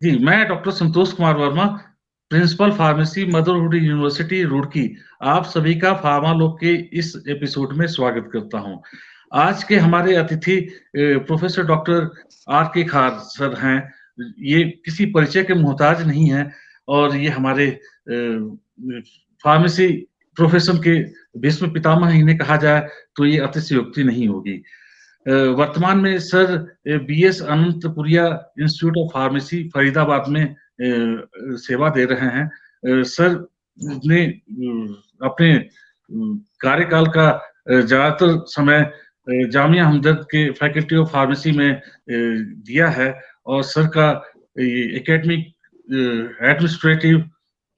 जी, मैं doctor Santosh Kumar Verma, principal pharmacy Motherhood University Roorkee, आप सभी का फार्मालोग के इस एपिसोड में स्वागत करता हूं। आज के हमारे अतिथि प्रोफेसर डॉक्टर आर के खार सर हैं। ये किसी परिचय के मोहताज नहीं हैं और ये हमारे फार्मेसी प्रोफेशन के भीष्म पितामह इन्हें कहा जाए तो ये अतिशयोक्ति नहीं होगी। वर्तमान में sir BS अनंतपुरिया institute of pharmacy Faridabad में सेवा दे रहे हैं। सर ने अपने कार्यकाल का ज्यादातर समय जामिया हमदर्द के फैकल्टी ऑफ फार्मेसी में दिया है और सर का एकेडमिक, एडमिनिस्ट्रेटिव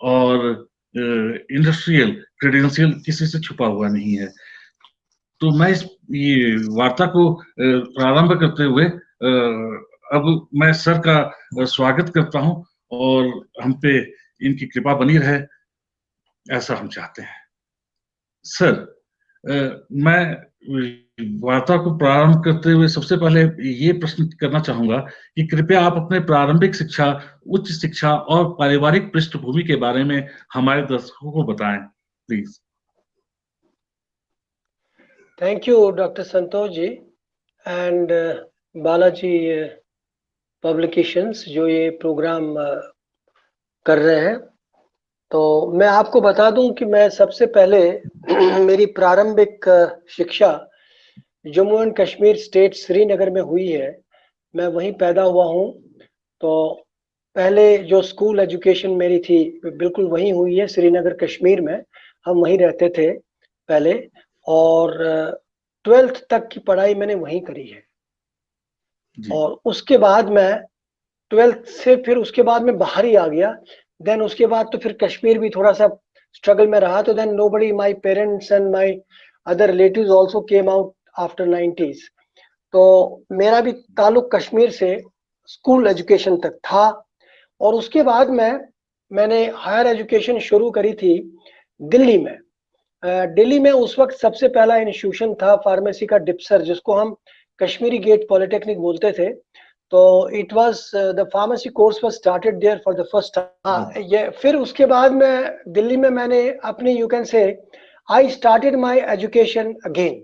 और इंडस्ट्रियल क्रेडेंशियल किसी से छुपा हुआ नहीं है। तो मैं ये वार्ता को प्रारंभ करते हुए अब मैं सर का स्वागत करता हूं और हम पे इनकी कृपा बनी रहे, ऐसा हम चाहते हैं। सर, मैं वार्ता को प्रारंभ करते हुए सबसे पहले ये प्रश्न करना चाहूंगा कि कृपया आप अपने प्रारंभिक शिक्षा, उच्च शिक्षा और पारिवारिक पृष्ठभूमि के बारे में हमारे दर्शकों को बताएं, please. Thank you doctor Santosh ji and Balaji publications जो ये प्रोग्राम कर रहे हैं। तो मैं आपको बता दूं कि मैं सबसे पहले मेरी प्रारंभिक शिक्षा जम्मू एंड कश्मीर स्टेट श्रीनगर में हुई है। मैं वहीं पैदा हुआ हूं। तो पहले जो स्कूल एजुकेशन मेरी थी बिल्कुल वहीं हुई है, श्रीनगर कश्मीर में। हम वहीं रहते थे पहले, और 12th तक की पढ़ाई मैंने वहीं करी है। और उसके बाद मैं 12th से फिर उसके बाद मैं बाहर ही आ गया। देन उसके बाद तो फिर कश्मीर भी थोड़ा सा स्ट्रगल में रहा। तो then nobody, my parents and my other relatives also came out after 90s। तो मेरा भी ताल्लुक कश्मीर से स्कूल एजुकेशन तक था। और उसके बाद मैंने हायर एजुकेशन शुरू करी थी दिल्ली में। दिल्ली में उस वक्त सबसे पहला इंस्टीट्यूशन था फार्मेसी का, डिप्सर, जिसको हम कश्मीरी गेट पॉलिटेक्निक बोलते थे। तो it was the pharmacy course was started there for the first time. ये फिर उसके बाद में दिल्ली में मैंने अपने, you can say, I started my education again.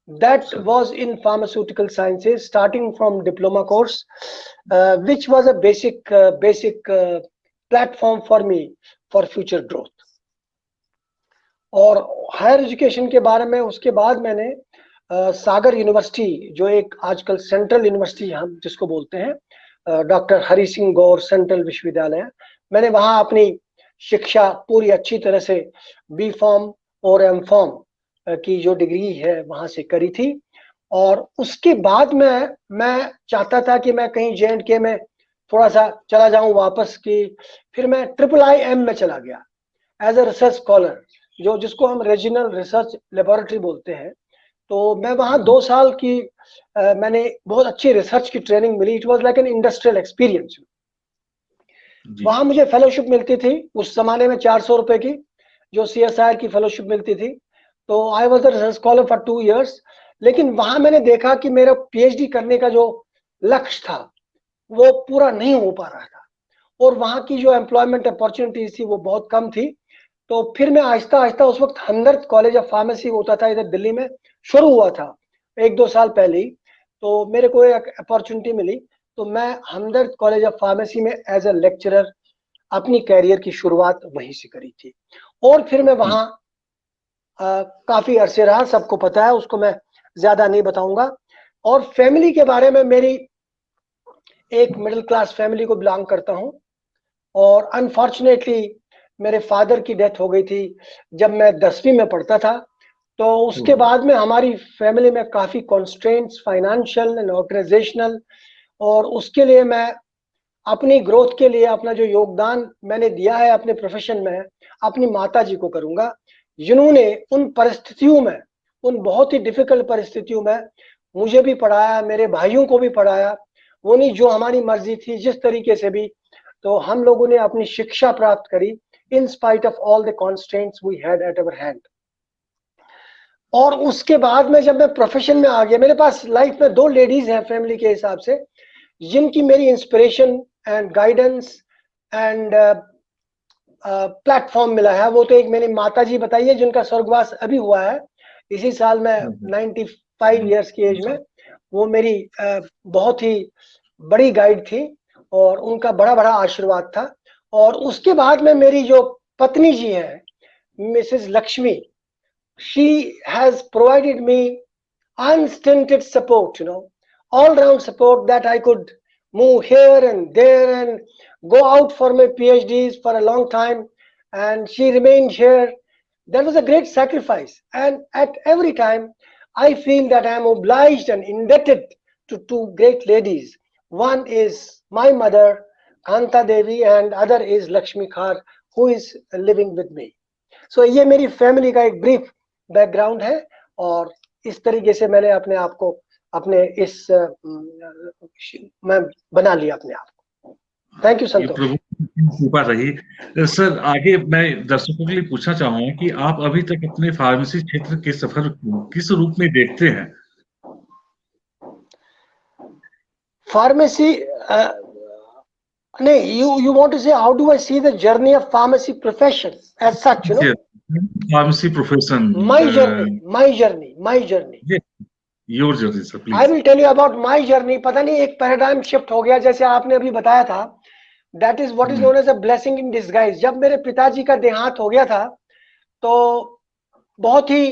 That was in pharmaceutical sciences, starting from diploma course, which was a basic platform for me for future growth. और higher education के बारे में उसके बाद मैंने सागर यूनिवर्सिटी, जो एक आजकल सेंट्रल यूनिवर्सिटी हम जिसको बोलते हैं, डॉक्टर हरि सिंह गौर सेंट्रल विश्वविद्यालय, मैंने वहाँ अपनी शिक्षा पूरी अच्छी तरह से बी फॉर्म और एम फॉर्म की जो डिग्री है वहां से करी थी। और उसके बाद मैं चाहता था कि मैं कहीं J&K में थोड़ा सा चला जाऊं वापस की। फिर मैं IIIM में चला गया एज अ रिसर्च स्कॉलर, जिसको हम रीजनल रिसर्च लेबोरेटरी बोलते हैं। तो मैं वहाँ 2 साल की मैंने बहुत अच्छी रिसर्च की ट्रेनिंग मिली। It was like an industrial experience. वहाँ मुझे फेलोशिप मिलती थी उस जमाने में 400 रुपए की, जो CSIR की फेलोशिप मिलती थी। तो I was research scholar for 2 years। लेकिन वहां मैंने देखा कि मेरा PhD करने का जो लक्ष्य था वो पूरा नहीं हो पा रहा था, और वहां की जो एम्प्लॉयमेंट अपॉर्चुनिटीज थी वो बहुत कम थी। तो फिर मैं आहिस्ता आहिस्ता, उस वक्त हमदर्द कॉलेज ऑफ फार्मेसी होता था इधर दिल्ली में, शुरू हुआ था 1-2 साल पहले ही। तो मेरे को एक अपॉर्चुनिटी मिली, तो मैं हमदर्द कॉलेज ऑफ फार्मेसी में एज ए लेक्चरर अपनी कैरियर की शुरुआत वहीं से करी थी। और फिर मैं वहां काफी अरसे रहा, सबको पता है, उसको मैं ज्यादा नहीं बताऊंगा। और फैमिली के बारे में, मेरी एक मिडिल क्लास फैमिली को बिलोंग करता हूं, और अनफॉर्चुनेटली मेरे फादर की डेथ हो गई थी जब मैं 10वीं में पढ़ता था। तो उसके बाद में हमारी फैमिली में काफी कॉन्स्ट्रेंट्स, फाइनेंशियल एंड ऑर्गेनाइजेशनल, और उसके लिए मैं अपनी ग्रोथ के लिए अपना जो योगदान मैंने दिया है अपने प्रोफेशन में, अपनी माता जी को करूंगा, जिन्होंने उन परिस्थितियों में, उन बहुत ही डिफिकल्ट परिस्थितियों में मुझे भी पढ़ाया, मेरे भाइयों को भी पढ़ाया। वो नहीं, जो हमारी मर्जी थी जिस तरीके से भी, तो हम लोगों ने अपनी शिक्षा प्राप्त करी in spite of all the constraints we had at our hand. और उसके बाद में जब मैं प्रोफेशन में आ गया, मेरे पास लाइफ में 2 लेडीज हैं फैमिली के हिसाब से, जिनकी मेरी inspiration and guidance and platform मिला है। वो तो एक मेरी माता जी बताई है जिनका स्वर्गवास अभी हुआ है इसी साल में 95 इयर्स की एज में। वो मेरी बहुत ही बड़ी गाइड थी और उनका बड़ा बड़ा आशीर्वाद था। और उसके बाद में मेरी जो पत्नी जी है Mrs Lakshmi, she has provided me unstinted support, all round support, that I could move here and there and go out for my PhDs for a long time, and she remained here. That was a great sacrifice, and at every time I feel that I am obliged and indebted to two great ladies. One is my mother Kanta Devi and other is Lakshmi Khar, who is living with me. So ये मेरी family का एक brief background है और इस तरीके से मैंने अपने आप को अपने इस मैं बना लिया अपने आप को। थैंक यू संतोष। कृपा रही। सर आगे मैं दर्शकों के लिए पूछना चाहूंगा कि आप अभी तक अपने फार्मेसी क्षेत्र के सफर को किस रूप में देखते हैं? Pharmacy you want to say how do I see the journey of pharmacy profession as such, Yes. Pharmacy profession. My journey. Yes. Your journey, sir, please. I will tell you about my journey. पता नहीं एक paradigm shift हो गया जैसे आपने अभी बताया था। That is what is known as a blessing in disguise. जब मेरे पिताजी का देहांत हो गया था तो बहुत ही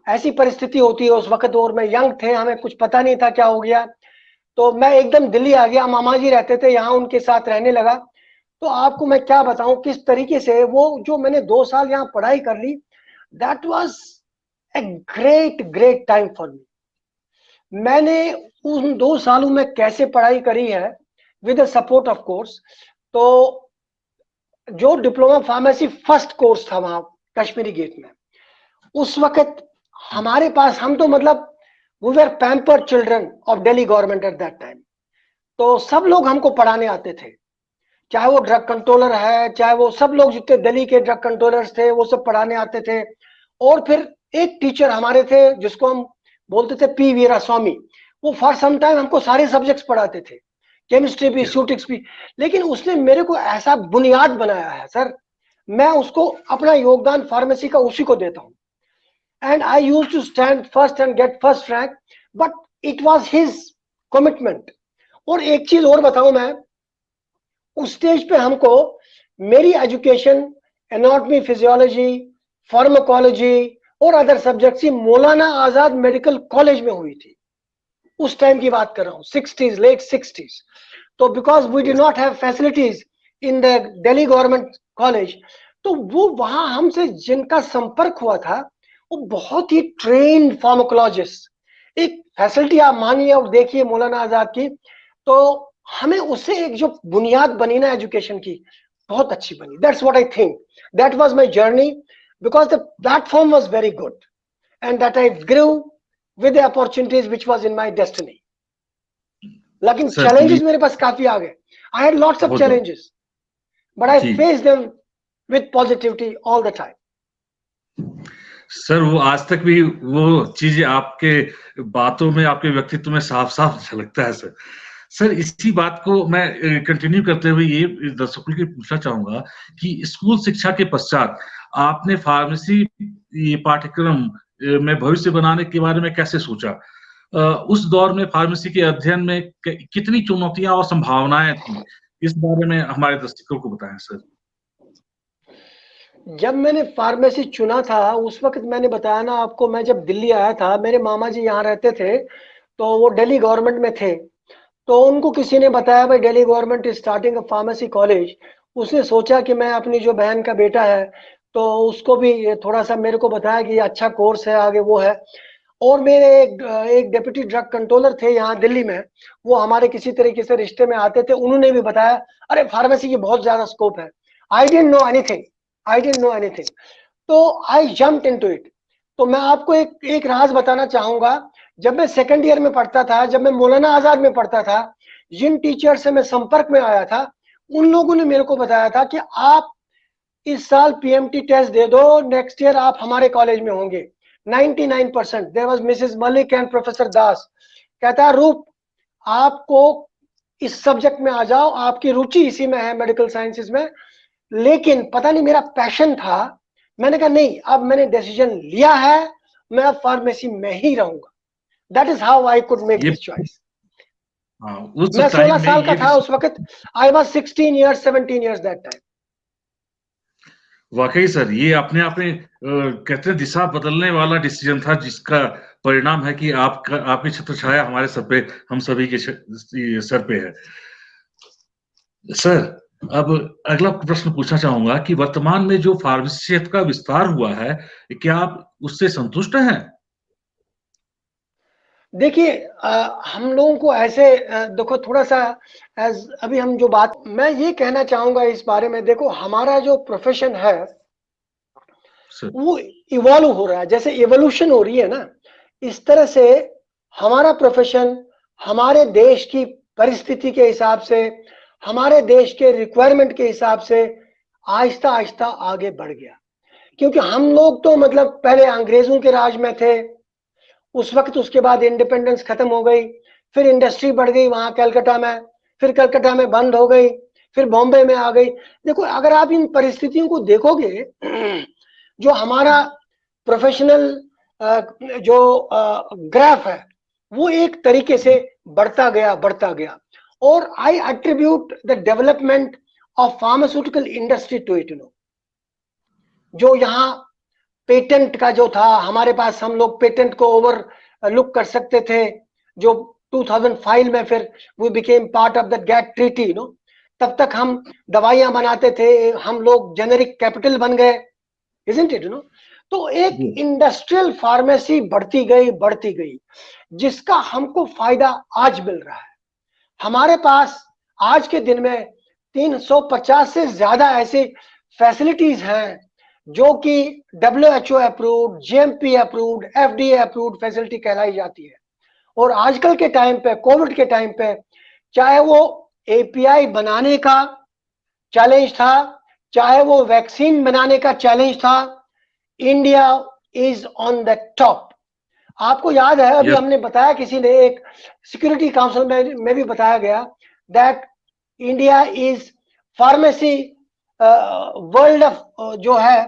ऐसी परिस्थिति होती है उस वक्त, और मैं यंग थे, हमें कुछ पता नहीं था क्या हो गया। तो मैं एकदम दिल्ली आ गया, मामा जी रहते थे यहाँ, उनके साथ रहने लगा। तो आपको मैं क्या बताऊं किस तरीके से वो जो मैंने 2 साल यहाँ पढ़ाई कर ली, that was a great time for me. मैंने उन 2 सालों में कैसे पढ़ाई करी है, with the support of course. तो जो डिप्लोमा फार्मेसी फर्स्ट कोर्स था वहां कश्मीरी गेट में, उस वक्त हमारे पास, हम तो मतलब we were pampered children of Delhi government at that time. तो सब लोग हमको पढ़ाने आते थे, चाहे वो ड्रग कंट्रोलर है, चाहे वो सब लोग जितने दिल्ली के ड्रग कंट्रोलर्स थे वो सब पढ़ाने आते थे। और फिर एक टीचर हमारे थे जिसको हम बोलते थे पी वीरा स्वामी, वो फॉर सम टाइम हमको सारे सब्जेक्ट्स पढ़ाते थे, केमिस्ट्री भी, स्टैटिस्टिक्स भी। लेकिन उसने मेरे को ऐसा बुनियाद बनाया है सर, मैं उसको अपना योगदान फार्मेसी का उसी को देता हूँ। And I used to stand first and get first rank, but it was his commitment. और एक चीज और बताऊं मैं, उस स्टेज पे हमको मेरी एजुकेशन एनाटॉमी, फिजियोलॉजी, फार्माकोलॉजी और other subjects Maulana Azad medical college में हुई थी। उस टाइम की बात कर रहा हूँ, 60s, लेट 60s। तो because we did not have facilities in the Delhi government college, तो वो वहां हमसे जिनका संपर्क हुआ था वो बहुत ही ट्रेन्ड फार्माकोलॉजिस्ट। एक फैसिलिटी आप मानिए और देखिए मौलाना आजाद की, तो हमें उससे एक जो बुनियाद बनी ना एजुकेशन की, बहुत अच्छी बनी। That's what I think, that was my journey, because the platform was very good and that I grew with the opportunities which was in my destiny. लेकिन चैलेंजेस मेरे पास काफी आ गए। I had lots of challenges, but I face them with positivity all the time. Sir वो आज तक भी वो चीजें आपके बातों में, आपके व्यक्तित्व में साफ साफ झलकता है सर। सर इसी बात को मैं कंटिन्यू करते हुए ये दर्शकों के पूछना चाहूंगा कि स्कूल शिक्षा के पश्चात आपने फार्मेसी ये पाठ्यक्रम में भविष्य बनाने के बारे में कैसे सोचा? उस दौर में फार्मेसी के अध्ययन में कितनी चुनौतियां और संभावनाएं थी, इस बारे में हमारे दर्शकों को बताएं सर। जब मैंने फार्मेसी चुना था उस वक्त मैंने बताया ना आपको, मैं जब दिल्ली आया था, मेरे मामा जी यहाँ रहते थे, तो वो दिल्ली गवर्नमेंट में थे। तो उनको किसी ने बताया भाई Delhi government is starting a pharmacy college. उसने सोचा कि मैं अपनी जो बहन का बेटा है तो उसको भी थोड़ा सा मेरे को बताया कि अच्छा कोर्स है आगे वो है। और मेरे एक डेप्यूटी ड्रग कंट्रोलर थे यहाँ दिल्ली में, वो हमारे किसी तरीके से रिश्ते में आते थे, उन्होंने भी बताया अरे फार्मेसी की बहुत ज्यादा स्कोप है। आई डिडंट नो एनीथिंग, तो आई जंप्ड इनटू इट। तो मैं आपको एक राज बताना चाहूंगा, जब मैं सेकंड ईयर में पढ़ता था, जब मैं मौलाना आजाद में पढ़ता था, जिन टीचर से मैं संपर्क में आया था उन लोगों ने मेरे को बताया था कि आप इस साल पीएमटी टेस्ट दे दो, नेक्स्ट ईयर आप हमारे कॉलेज में होंगे। 99%। There was Mrs Malik and professor Das, कहता रूप आपको इस सब्जेक्ट में आ जाओ, आपकी रुचि इसी में है, मेडिकल साइंसेज में, लेकिन पता नहीं मेरा पैशन था, मैंने कहा नहीं, अब मैंने डिसीजन लिया है, मैं अब फार्मेसी में ही रहूंगा। That is how I could make ये दिस चॉइस। उस मैं 16 टाइम में साल का ये था उस वक्त, I was 16 years 17 years that time. वाकई सर, ये अपने आप में कहते हैं दिशा बदलने वाला डिसीजन था, जिसका परिणाम है कि आपकी छत्र छाया हमारे सर पे, हम सभी के सर पे है। सर, अब अगला प्रश्न पूछना चाहूंगा कि वर्तमान में जो फार्मेसी क्षेत्र का विस्तार हुआ है, क्या आप उससे संतुष्ट हैं? देखिए, हम लोगों को ऐसे देखो, थोड़ा सा अभी हम जो बात, मैं ये कहना चाहूंगा इस बारे में, देखो हमारा जो प्रोफेशन है वो इवॉल्व हो रहा है, जैसे इवोल्यूशन हो रही है ना, इस तरह से हमारा प्रोफेशन हमारे देश की परिस्थिति के हिसाब से, हमारे देश के रिक्वायरमेंट के हिसाब से आहिस्ता आहिस्ता आगे बढ़ गया। क्योंकि हम लोग तो मतलब पहले अंग्रेजों के राज में थे उस वक्त, उसके बाद इंडिपेंडेंस खत्म हो गई, फिर इंडस्ट्री बढ़ गई वहां कलकत्ता में, फिर कलकत्ता में बंद हो गई, फिर बॉम्बे में आ गई। देखो अगर आप इन परिस्थितियों को देखोगे, जो हमारा प्रोफेशनल जो ग्राफ है वो एक तरीके से बढ़ता गया। और I attribute the development of pharmaceutical industry to it. जो यहाँ पेटेंट का जो था हमारे पास, हम लोग पेटेंट को ओवर लुक कर सकते थे, जो 2005 में फिर we became part of the GATT treaty, तब तक हम दवाइयां बनाते थे, हम लोग जेनेरिक कैपिटल बन गए, इजंट इट? तो एक इंडस्ट्रियल फार्मेसी बढ़ती गई, जिसका हमको फायदा आज मिल रहा है। हमारे पास आज के दिन में 350 से ज्यादा ऐसे फैसिलिटीज हैं जो कि WHO approved, GMP approved, FDA approved facility कहलाई जाती है। और आजकल के टाइम पे, कोविड के टाइम पे, चाहे वो API बनाने का चैलेंज था, चाहे वो वैक्सीन बनाने का चैलेंज था, India is on the top. आपको याद है अभी हमने बताया, किसी ने एक सिक्योरिटी काउंसिल में भी बताया गया that India is pharmacy world of जो है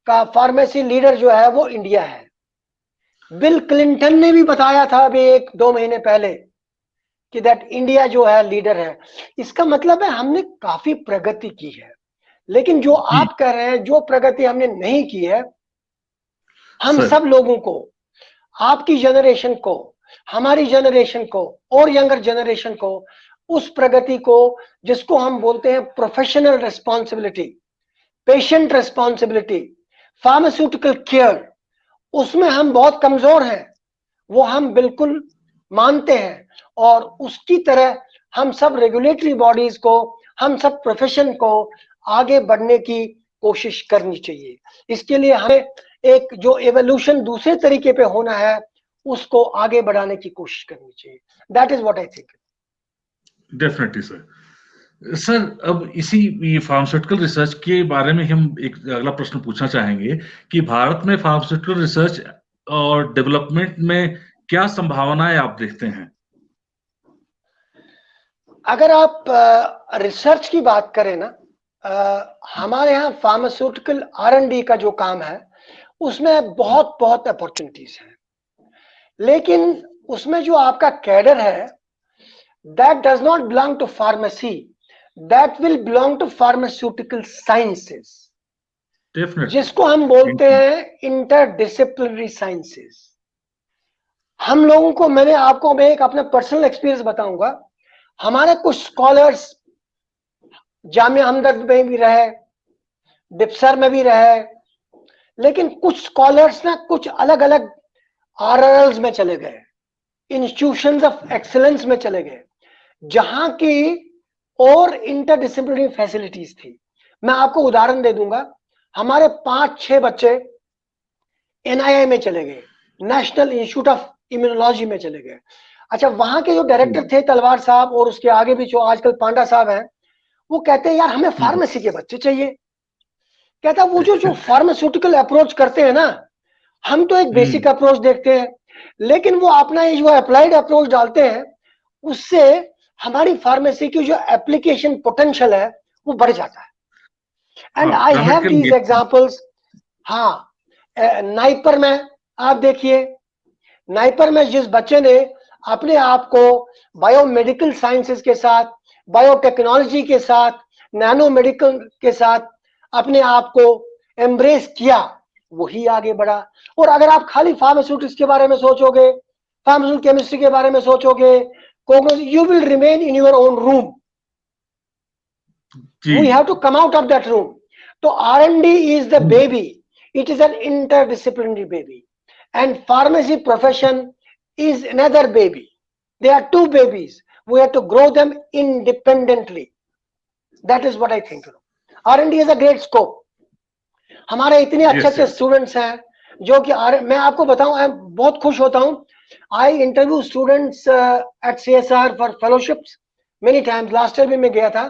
का फार्मेसी लीडर जो है वो इंडिया है। बिल क्लिंटन ने भी बताया था अभी 1-2 महीने पहले कि दैट इंडिया जो है लीडर है। इसका मतलब है हमने काफी प्रगति की है, लेकिन जो आप कह रहे हैं जो प्रगति हमने नहीं की है, हम सब लोगों को, आपकी जनरेशन को, हमारी जनरेशन को और यंगर जनरेशन को, उस प्रगति को जिसको हम बोलते हैं professional responsibility, patient responsibility, pharmaceutical care, उसमें हम बहुत कमजोर हैं, वो हम बिल्कुल मानते हैं। और उसकी तरह हम सब रेगुलेटरी बॉडीज को, हम सब प्रोफेशन को आगे बढ़ने की कोशिश करनी चाहिए। इसके लिए हमें एक जो एवोल्यूशन दूसरे तरीके पे होना है उसको आगे बढ़ाने की कोशिश करनी चाहिए। That is what I think. Definitely sir, अब इसी फार्मास्यूटिकल रिसर्च के बारे में हम एक अगला प्रश्न पूछना चाहेंगे कि भारत में फार्मास्यूटिकल रिसर्च और डेवलपमेंट में क्या संभावनाएं आप देखते हैं? अगर आप रिसर्च की बात करें ना, हमारे यहाँ फार्मास्यूटिकल R&D का जो काम है उसमें बहुत अपॉर्चुनिटीज हैं, लेकिन उसमें जो आपका कैडर है that does not belong to pharmacy, that will belong to pharmaceutical sciences, जिसको हम बोलते हैं इंटरडिसिप्लिनरी साइंसेस। हम लोगों को, मैं एक अपना पर्सनल एक्सपीरियंस बताऊंगा। हमारे कुछ स्कॉलर्स जामिया हमदर्द में भी रहे, डिप्सर में भी रहे, लेकिन कुछ स्कॉलर्स ना कुछ अलग अलग RRLs में चले गए, इंस्टीट्यूशंस ऑफ एक्सीलेंस में चले गए, जहां की और इंटरडिसिप्लिनरी फैसिलिटीज थी। मैं आपको उदाहरण दे दूंगा, हमारे 5-6 बच्चे NII में चले गए, नेशनल इंस्टीट्यूट ऑफ इम्यूनोलॉजी में चले गए। अच्छा, वहां के जो डायरेक्टर थे तलवार साहब, और उसके आगे भी जो आजकल पांडा साहब हैं, वो कहते हैं यार हमें फार्मेसी के बच्चे चाहिए। कहता वो जो फार्मास्यूटिकल अप्रोच करते हैं ना, हम तो एक बेसिक अप्रोच देखते हैं, लेकिन वो अपना जो अप्लाइड अप्रोच डालते हैं, उससे हमारी फार्मेसी की जो एप्लीकेशन पोटेंशियल है वो बढ़ जाता है। And I have these examples. हाँ, नाइपर में आप देखिए, नाइपर में जिस बच्चे ने अपने आप को बायोमेडिकल साइंसेस के साथ, बायोटेक्नोलॉजी के साथ, नैनो मेडिकल के साथ अपने आप को एम्ब्रेस किया, वही आगे बढ़ा। और अगर आप खाली फार्मास्यूटिक्स के बारे में सोचोगे, फार्मास्यूटिकल केमिस्ट्री के बारे में सोचोगे, you will remain in your own room. We have to come out of that room. So R&D is the baby. It is an interdisciplinary baby. And pharmacy profession is another baby. There are two babies. We have to grow them independently. That is what I think. R&D is a great scope. हमारे इतने अच्छे students हैं जो कि मैं आपको बताऊं, मैं बहुत खुश होता हूं। I interview students at CSR for fellowships many times. Last year भी मैं गया था।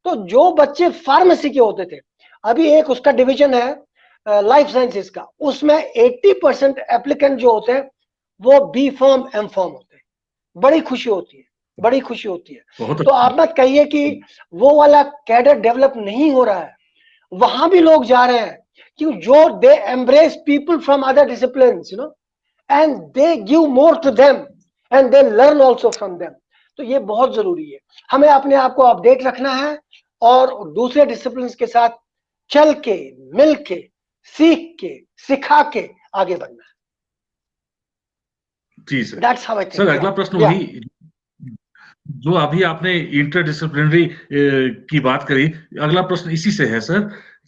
तो जो बच्चे फार्मेसी के होते थे, अभी एक उसका डिवीजन है लाइफ साइंसेस का, उसमें 80% एप्लीकेंट जो होते हैं वो B Pharm M Pharm होते हैं। बड़ी खुशी होती है, बड़ी खुशी होती है। तो आप मत कहिए कि वो वाला कैडर डेवलप नहीं हो रहा है, वहां भी लोग जा रहे हैं कि जो they embrace people from other disciplines, you know, and they give more to them and they learn also from them. तो ये बहुत जरूरी है, हमें अपने आप को अपडेट रखना है और दूसरे डिसिप्लिन्स के साथ चल के, मिल के, सीख के, सिखा के आगे बढ़ना है। जी sir. That's how I think. Sir अगला प्रश्न वही जो अभी आपने इंटरडिसिप्लिनरी की बात करी, अगला प्रश्न इसी से है सर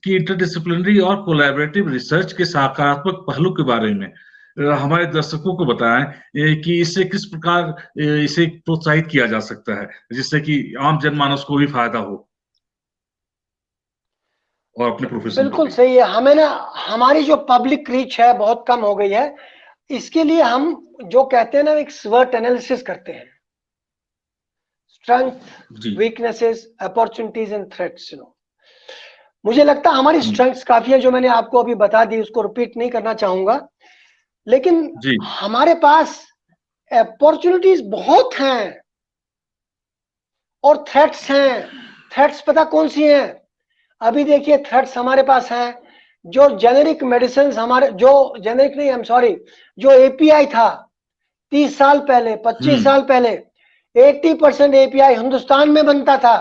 कि इंटरडिसिप्लिनरी और कोलैबोरेटिव रिसर्च के सकारात्मक पहलू के बारे में हमारे दर्शकों को बताएं कि इससे किस प्रकार इसे प्रोत्साहित किया जा सकता है जिससे कि आम जनमानस को भी फायदा हो और अपने प्रोफेशन। बिल्कुल सही है। हमें ना, हमारी जो पब्लिक रीच है बहुत कम हो गई है। इसके लिए हम जो कहते हैं ना, एक स्वॉट एनालिसिस करते हैं, strength, weaknesses, opportunities and threats. मुझे लगता है हमारी स्ट्रेंथ्स काफी है जो मैंने आपको अभी बता दी, उसको रिपीट नहीं करना चाहूंगा। लेकिन हमारे पास अपॉर्चुनिटीज बहुत हैं और थ्रेट्स हैं। थ्रेट्स पता कौन सी हैं? अभी देखिए, थ्रेट्स हमारे पास हैं जो जेनेरिक मेडिसिन, हमारे जो जेनेरिक नहीं, आई एम सॉरी, जो API था 30 साल पहले, 25 साल पहले 80% API हिंदुस्तान में बनता था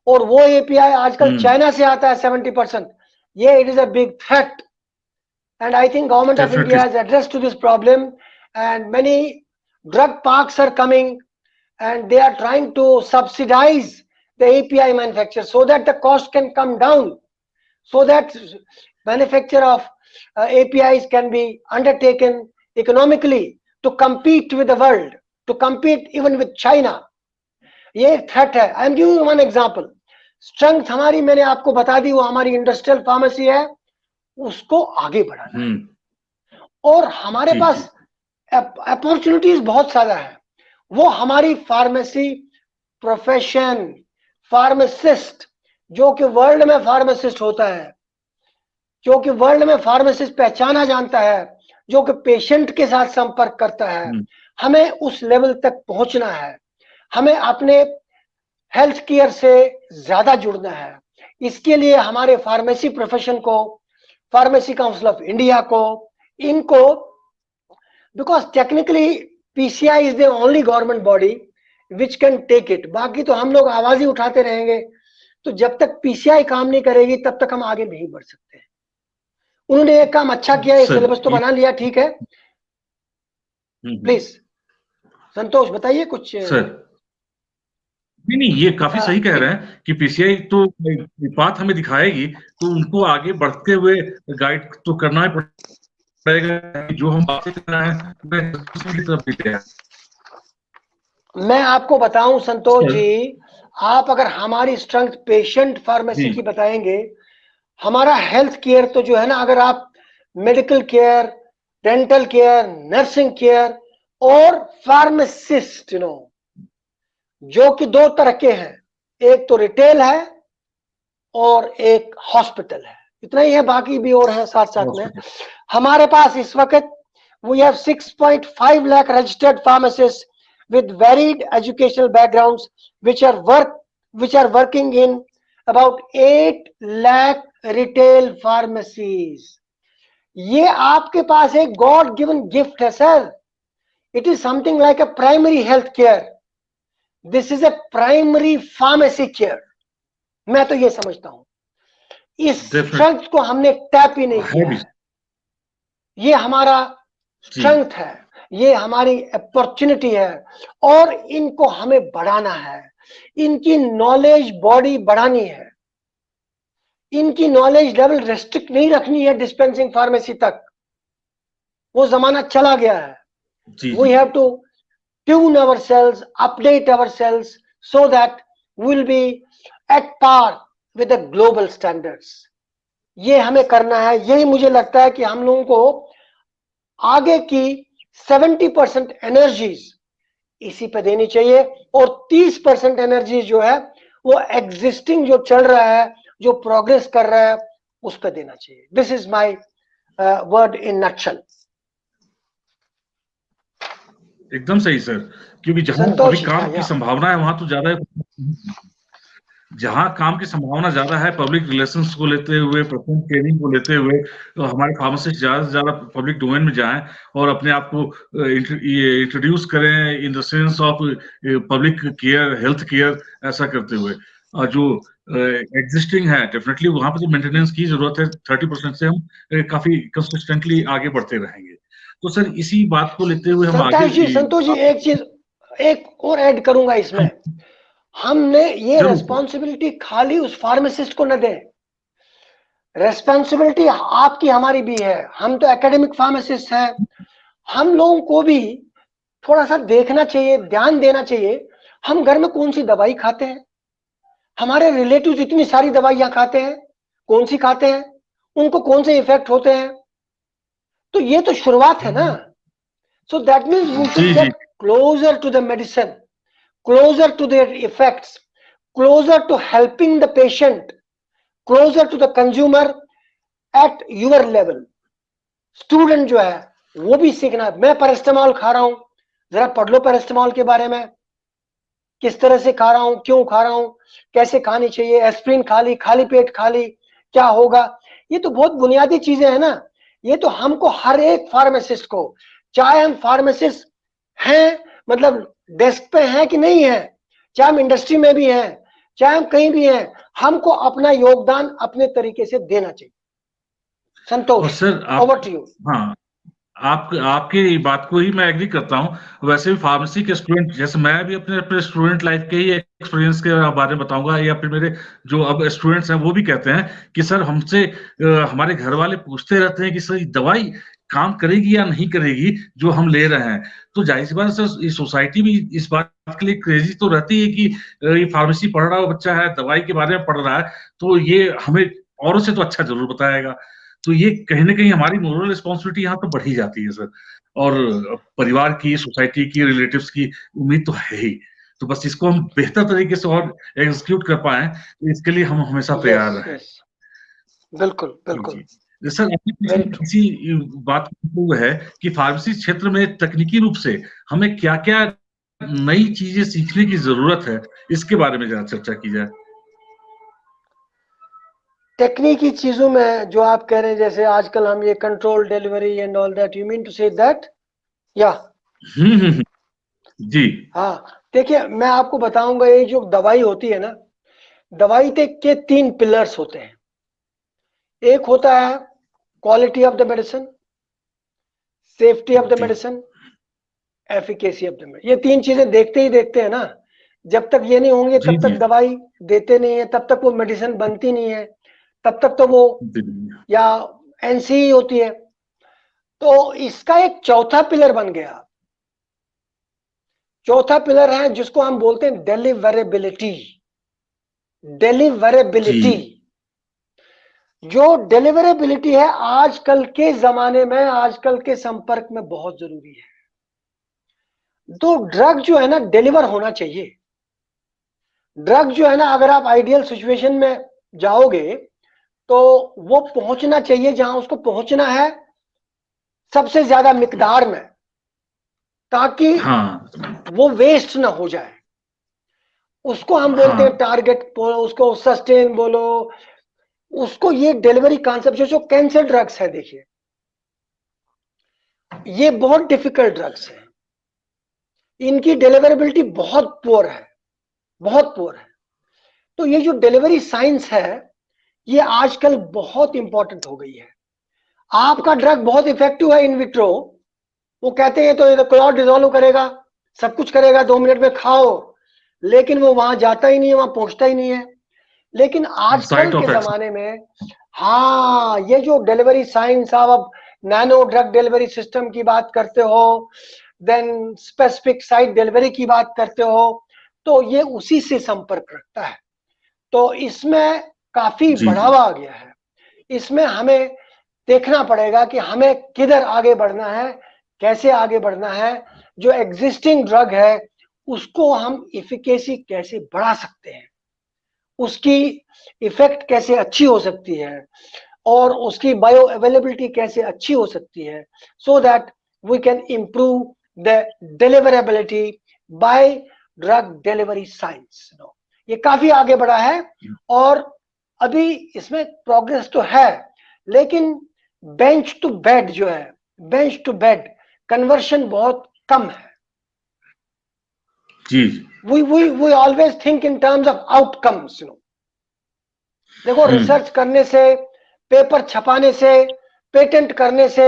और वो API आजकल चाइना से आता है 70%। ये it is a big threat and I think government of India has addressed to this problem, and many drug parks are coming and they are trying to subsidize the API manufacture so that the cost can come down, so that manufacture of APIs can be undertaken economically to compete with the world, to compete even with China. ये एक threat है। I am giving one example. Strength हमारी मैंने आपको बता दी, वो हमारी industrial pharmacy है, उसको आगे बढ़ाना है। और हमारे पास अपॉर्चुनिटीज बहुत सारा है, वो हमारी फार्मेसी प्रोफेशन, फार्मासिस्ट, जो कि वर्ल्ड में फार्मासिस्ट होता है, जो कि वर्ल्ड में फार्मासिस्ट पहचाना जाता है, जो कि पेशेंट के साथ संपर्क करता है, हमें उस लेवल तक पहुंचना है। हमें अपने हेल्थ केयर से ज्यादा जुड़ना है। इसके लिए हमारे फार्मेसी प्रोफेशन को, फार्मेसी काउंसिल ऑफ इंडिया को, इनको, because technically PCI is the only government body which can take it. बाकी तो हम लोग आवाज ही उठाते रहेंगे। तो जब तक PCI काम नहीं करेगी तब तक हम आगे नहीं बढ़ सकते। उन्होंने एक काम अच्छा किया है, सिलेबस तो बना लिया, ठीक है। प्लीज संतोष बताइए कुछ। सर नहीं, ये काफी सही कह रहे हैं कि PCI तो बात हमें दिखाएगी, तो उनको आगे बढ़ते हुए गाइड तो करना ही पड़ेगा। जो हम बातें कर रहे हैं मैं आपको बताऊं संतोष जी, आप अगर हमारी स्ट्रेंथ पेशेंट फार्मेसी की बताएंगे, हमारा हेल्थ केयर तो जो है ना, अगर आप medical care, dental care, nursing care और फार्मासिस्ट, जो कि दो तरह के हैं, एक तो रिटेल है और एक हॉस्पिटल है, इतना ही है, बाकी भी और है साथ साथ में। हमारे पास इस वक्त we have 6.5 lakh registered pharmacists with varied educational backgrounds, which are working in about 8 lakh retail pharmacies. ये आपके पास एक गॉड गिवन गिफ्ट है sir. It is something like a primary health care. This is a primary pharmacy care. मैं तो ये समझता हूं इस स्ट्रेंथ को हमने टैप ही नहीं किया है. ये हमारा स्ट्रेंथ है, ये हमारी अपॉर्चुनिटी है और इनको हमें बढ़ाना है. इनकी नॉलेज बॉडी बढ़ानी है. इनकी नॉलेज लेवल रेस्ट्रिक्ट नहीं रखनी है डिस्पेंसिंग फार्मेसी तक. वो जमाना चला गया है. We have to tune ourselves, update ourselves so that we'll be at par with the global standards. ये हमें करना है. यही मुझे लगता है कि हम लोगों को आगे की 70% एनर्जीज इसी पे देनी चाहिए और 30% एनर्जी जो है वो एग्जिस्टिंग जो चल रहा है, जो प्रोग्रेस कर रहा है, उस पे देना चाहिए. This is my word in nutshell. एकदम सही सर, क्योंकि जहां अभी काम की संभावना है वहां तो ज्यादा, जहां काम की संभावना ज्यादा है पब्लिक रिलेशंस को लेते हुए, पर्सनल केयरिंग को लेते हुए, तो हमारे फार्मासिस्ट ज्यादा से ज्यादा पब्लिक डोमेन में जाएं और अपने आप को इंट्रोड्यूस करें in the sense of public care, health care, ऐसा करते हुए. जो एग्जिस्टिंग है डेफिनेटली वहां पर तो मेंटेनेंस की जरूरत है. 30% से हम काफी कंसिस्टेंटली आगे बढ़ते रहेंगे. तो सर इसी बात को लेते हुए हम आगे. संतोष जी एक चीज एक और ऐड करूंगा इसमें. हमने ये रेस्पॉन्सिबिलिटी खाली उस फार्मासिस्ट को न दें. रेस्पॉन्सिबिलिटी आपकी हमारी भी है. हम तो एकेडमिक फार्मासिस्ट हैं. हम लोगों को भी थोड़ा सा देखना चाहिए, ध्यान देना चाहिए. हम घर में कौन सी दवाई खाते हैं, हमारे रिलेटिव्स इतनी सारी दवाइयां खाते हैं, कौन सी खाते हैं, उनको कौन से इफेक्ट होते हैं. तो ये तो शुरुआत है ना. So that means we should get closer to the medicine, closer to their effects, closer to helping the patient, closer to the consumer at your level. Student जो है वो भी सीखना है. मैं पैरास्टामोल खा रहा हूं, जरा पढ़ लो पैरास्टामोल के बारे में, किस तरह से खा रहा हूं, क्यों खा रहा हूं, कैसे खानी चाहिए. एस्प्रिन खा ली, खाली पेट खा ली, क्या होगा. ये तो बहुत बुनियादी चीजें हैं ना. ये तो हमको हर एक फार्मासिस्ट को, चाहे हम फार्मासिस्ट हैं, मतलब डेस्क पे हैं कि नहीं है, चाहे हम इंडस्ट्री में भी हैं, चाहे हम कहीं भी हैं, हमको अपना योगदान अपने तरीके से देना चाहिए. संतोष सर ओवर टू यू. हाँ, आपकी बात को ही मैं एग्री करता हूं. वैसे भी फार्मेसी के स्टूडेंट, जैसे मैं भी अपने स्टूडेंट लाइफ के ही एक्सपीरियंस के बारे में बताऊंगा, या फिर मेरे जो अब स्टूडेंट्स हैं वो भी कहते हैं कि सर हमसे हमारे घर वाले पूछते रहते हैं कि सर दवाई काम करेगी या नहीं करेगी जो हम ले रहे हैं. तो जाहिर सी बात है सर, सोसाइटी भी इस बात के लिए क्रेजी तो रहती है कि ये फार्मेसी पढ़ रहा बच्चा है, दवाई के बारे में पढ़ रहा है, तो ये हमें औरों से तो अच्छा जरूर बताएगा. तो ये कहीं ना कहीं हमारी मोरल रिस्पॉन्सिबिलिटी यहाँ पर बढ़ी जाती है सर. और परिवार की, सोसाइटी की, रिलेटिव्स की उम्मीद तो है ही. तो बस इसको हम बेहतर तरीके से और एग्जीक्यूट कर पाए, तो इसके लिए हम हमेशा तैयार रहें. बिल्कुल बिल्कुल सर इसी बात को है कि फार्मेसी क्षेत्र में तकनीकी रूप से हमें क्या क्या नई चीजें सीखने की जरूरत है, इसके बारे में जरा चर्चा की जाए. टेक्निकी चीजों में जो आप कह रहे हैं, जैसे आजकल हम ये control delivery and all that, you mean to say that या? जी हाँ, देखिए मैं आपको बताऊंगा, ये जो दवाई होती है ना, दवाई के 3 पिलर्स होते हैं. एक होता है quality of the medicine, safety of the medicine, efficacy of the medicine. ये 3 चीजें देखते ही देखते हैं ना. जब तक ये नहीं होंगे तब तक दवाई देते नहीं है, तब तक वो मेडिसिन बनती नहीं है, तब तक तो वो या एनसी होती है. तो इसका एक चौथा पिलर बन गया. चौथा पिलर है जिसको हम बोलते हैं डिलीवरेबिलिटी. डिलीवरेबिलिटी, जो डिलीवरेबिलिटी है आजकल के जमाने में, आजकल के संपर्क में बहुत जरूरी है. तो ड्रग जो है ना डिलीवर होना चाहिए. ड्रग जो है ना, अगर आप आइडियल सिचुएशन में जाओगे तो वो पहुंचना चाहिए जहां उसको पहुंचना है, सबसे ज्यादा मिकदार में, ताकि वो वेस्ट ना हो जाए, उसको हम बोलते हैं टारगेट बोलो, उसको सस्टेन बोलो, उसको ये डिलीवरी कॉन्सेप्ट जो कैंसर ड्रग्स है, देखिए ये बहुत डिफिकल्ट ड्रग्स है, इनकी डिलीवरेबिलिटी बहुत पुअर है, बहुत पुअर है। तो ये जो डिलीवरी साइंस है ये आजकल बहुत इंपॉर्टेंट हो गई है। आपका ड्रग बहुत इफेक्टिव है इन विट्रो, वो कहते हैं तो ये क्लॉट डिसॉल्व करेगा, सब कुछ करेगा, 2 मिनट में खाओ, लेकिन वो वहां जाता ही नहीं है, वहां पहुंचता ही नहीं है। लेकिन आजकल के जमाने में हाँ, ये जो डिलीवरी साइंस, आप अब नैनो ड्रग डिलीवरी सिस्टम की बात करते हो, देन स्पेसिफिक साइट डिलीवरी की बात करते हो, तो ये उसी से संपर्क रखता है। तो इसमें काफी बढ़ावा आ गया है। इसमें हमें देखना पड़ेगा कि हमें किधर आगे बढ़ना है, कैसे आगे बढ़ना है, जो एग्जिस्टिंग ड्रग है उसको हम इफिकेसी कैसे बढ़ा सकते हैं, उसकी इफेक्ट कैसे अच्छी हो सकती है, और उसकी बायो अवेलेबिलिटी कैसे अच्छी हो सकती है, so that we can improve the deliverability by drug delivery science. ये काफी आगे बढ़ा है और अभी इसमें प्रोग्रेस तो है, लेकिन बेंच टू बेड जो है, बेंच टू बेड कन्वर्शन बहुत कम है। जी, we always think in terms of outcomes, देखो रिसर्च करने से, पेपर छपाने से, पेटेंट करने से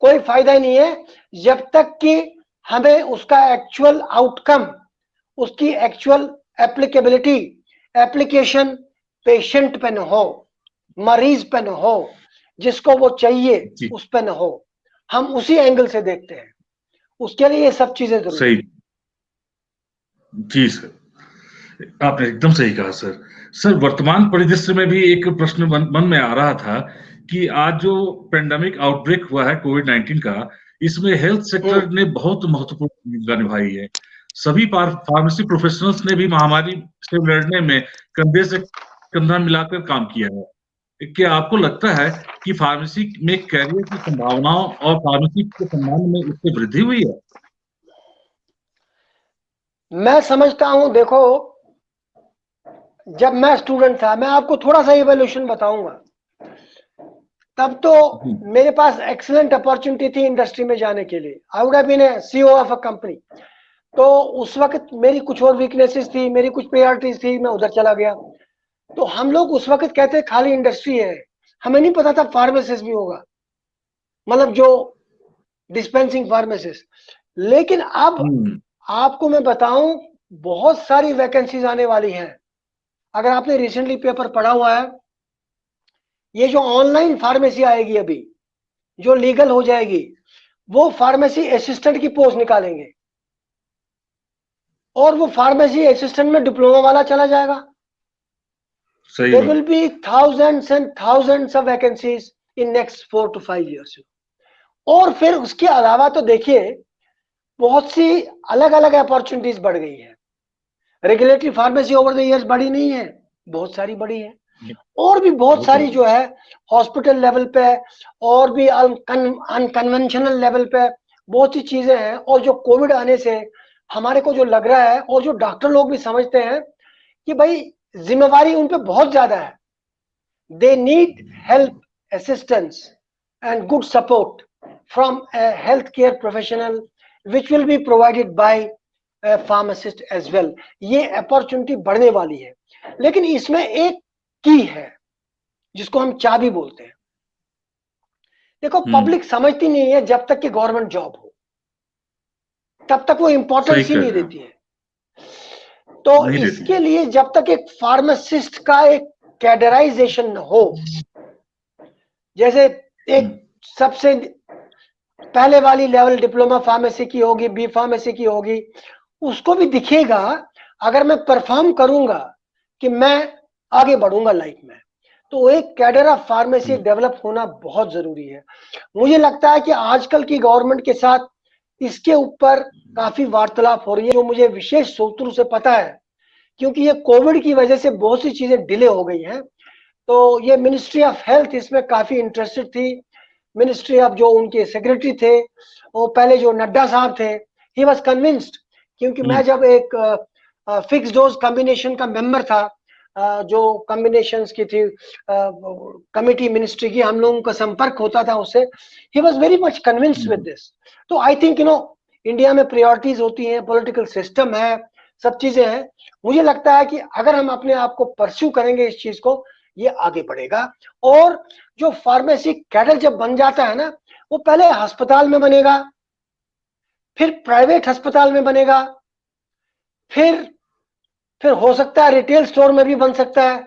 कोई फायदा ही नहीं है जब तक कि हमें उसका एक्चुअल आउटकम, उसकी एक्चुअल एप्लीकेबिलिटी, एप्लीकेशन पेशेंट पे न हो, मरीज पे न हो, जिसको वो चाहिए उस पे न हो। हम उसी एंगल से देखते हैं, उसके लिए ये सब चीजें जरूरी है। जी सर, आपने एकदम सही कहा सर। सर, वर्तमान परिदृश्य में भी एक प्रश्न मन में आ रहा था कि आज जो पेंडेमिक आउटब्रेक हुआ है कोविड-19 का, इसमें हेल्थ सेक्टर ने बहुत महत्वपूर्ण भूमिका निभाई है। सभी फार्मेसी प्रोफेशनल्स ने भी महामारी से लड़ने में कंधे से कंधा मिलाकर काम किया है। क्या आपको लगता है कि फार्मेसी में कैरियर की संभावनाओं और फार्मेसी के सम्मान में इससे वृद्धि हुई है? मैं समझता हूं, देखो जब मैं स्टूडेंट था, मैं आपको थोड़ा सा इवोल्यूशन बताऊंगा, तब तो मेरे पास एक्सीलेंट अपॉर्चुनिटी थी इंडस्ट्री में जाने के लिए। I would have been a CEO of a company. तो उस वक्त मेरी कुछ और वीकनेसेस थी, मेरी कुछ प्रायोरिटीज थी, मैं उधर चला गया। तो हम लोग उस वक्त कहते खाली इंडस्ट्री है, हमें नहीं पता था फार्मासिस्ट भी होगा, मतलब जो डिस्पेंसिंग फार्मासिस्ट। लेकिन अब आपको मैं बताऊं, बहुत सारी वैकेंसीज आने वाली हैं। अगर आपने रिसेंटली पेपर पढ़ा हुआ है, ये जो ऑनलाइन फार्मेसी आएगी अभी, जो लीगल हो जाएगी, वो फार्मेसी असिस्टेंट की पोस्ट निकालेंगे, और वो फार्मेसी असिस्टेंट में डिप्लोमा वाला चला जाएगा। There will be thousands and thousands of vacancies in next 4 to 5 years. और फिर उसके अलावा तो देखिए बहुत सी अलग अलग अपॉर्चुनिटीज बढ़ गई है। Regulatory pharmacy over the years बढ़ी नहीं है, बहुत सारी बढ़ी है, और भी बहुत सारी जो है हॉस्पिटल लेवल पे और भी अनकन्वेंशनल लेवल पे बहुत सी चीजें हैं। और जो कोविड आने से हमारे को जो लग रहा है, और जो डॉक्टर लोग भी समझते हैं कि भाई जिम्मेवारी उन पे बहुत ज्यादा है, they need help, assistance and good support from a healthcare professional which will be provided by a pharmacist as well। ये अपॉर्चुनिटी बढ़ने वाली है, लेकिन इसमें एक की है जिसको हम चाबी बोलते हैं। देखो पब्लिक समझती नहीं है, जब तक कि गवर्नमेंट जॉब हो तब तक वो इंपॉर्टेंस ही नहीं देती है। तो इसके लिए जब तक एक फार्मासिस्ट का एक कैडराइजेशन हो, जैसे एक सबसे पहले वाली लेवल डिप्लोमा फार्मेसी की होगी, बी फार्मेसी की होगी, उसको भी दिखेगा अगर मैं परफॉर्म करूंगा कि मैं आगे बढ़ूंगा लाइफ में। तो एक कैडर ऑफ फार्मेसी डेवलप होना बहुत जरूरी है। मुझे लगता है कि आजकल की गवर्नमेंट के साथ इसके ऊपर काफी वार्तालाप हो रही है, जो मुझे विशेष सूत्रों से पता है, क्योंकि ये कोविड की वजह से बहुत सी चीजें डिले हो गई हैं। तो ये मिनिस्ट्री ऑफ हेल्थ इसमें काफी इंटरेस्टेड थी। मिनिस्ट्री ऑफ जो उनके सेक्रेटरी थे, वो पहले जो नड्डा साहब थे, ही वाज कन्विंस्ड क्योंकि मैं जब एक फिक्स डोज कॉम्बिनेशन का मेंबर था, जो कॉम्बिनेशंस की थी कमिटी मिनिस्ट्री की, हम लोगों का संपर्क होता था उससे, he was very much convinced with this. तो आई थिंक इंडिया में प्रायोरिटीज होती हैं, पॉलिटिकल सिस्टम है, सब चीजें हैं। मुझे लगता है कि अगर हम अपने आप को परस्यू करेंगे इस चीज को, ये आगे बढ़ेगा। और जो फार्मेसी कैडर जब बन जाता है ना, वो पहले अस्पताल में बनेगा, फिर प्राइवेट अस्पताल में बनेगा, फिर हो सकता है रिटेल स्टोर में भी बन सकता है,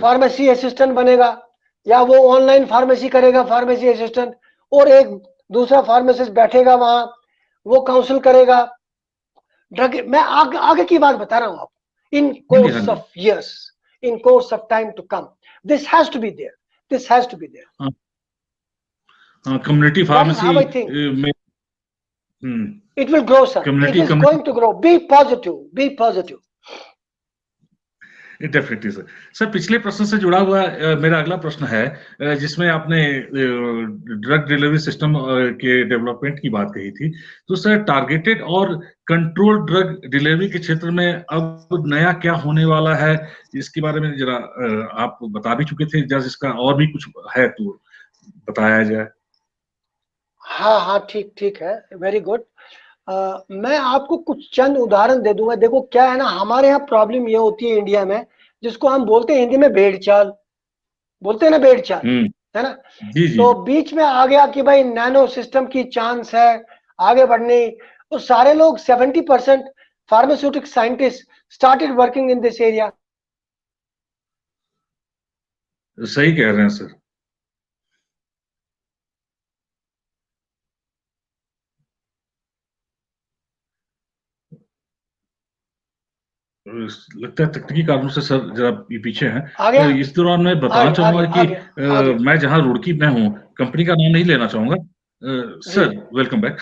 फार्मेसी असिस्टेंट बनेगा, या वो ऑनलाइन फार्मेसी करेगा, फार्मेसी असिस्टेंट, और एक दूसरा फार्मासिस्ट बैठेगा वहां, वो काउंसिल करेगा ड्रग। मैं आगे की बात बता रहा हूं आपको, in course of years, in course of time to come, this has to be there, this has to be there. Community pharmacy में it will grow, sir. It is going to grow. Be positive, be positive. Definitely sir. Sir, पिछले प्रश्न से जुड़ा हुआ मेरा अगला प्रश्न है, जिसमें आपने ड्रग डिलीवरी सिस्टम के डेवलपमेंट की बात कही थी। तो सर, टारगेटेड और कंट्रोल ड्रग डिलीवरी के क्षेत्र में अब नया क्या होने वाला है, इसके बारे में जरा आप बता भी चुके थे, जस्ट इसका और भी कुछ है तो बताया जाए। हाँ, ठीक है, वेरी गुड। मैं आपको कुछ चंद उदाहरण दे दूंगा। देखो क्या है ना, हमारे यहाँ प्रॉब्लम ये होती है इंडिया में, जिसको हम बोलते हैं हिंदी में भेड़ चाल, बोलते हैं ना, भेड़ चाल, है ना। तो बीच में आ गया कि भाई नैनो सिस्टम की चांस है आगे बढ़ने, तो सारे लोग 70% pharmaceutic scientist started working in this area. सही कह रहे हैं सर। लगता है तकनीकी कारणों से सर जरा पीछे हैं। तो इस दौरान मैं बताना चाहूंगा कि मैं जहां रुड़की में हूँ, कंपनी का नाम नहीं लेना चाहूंगा। Sir welcome back.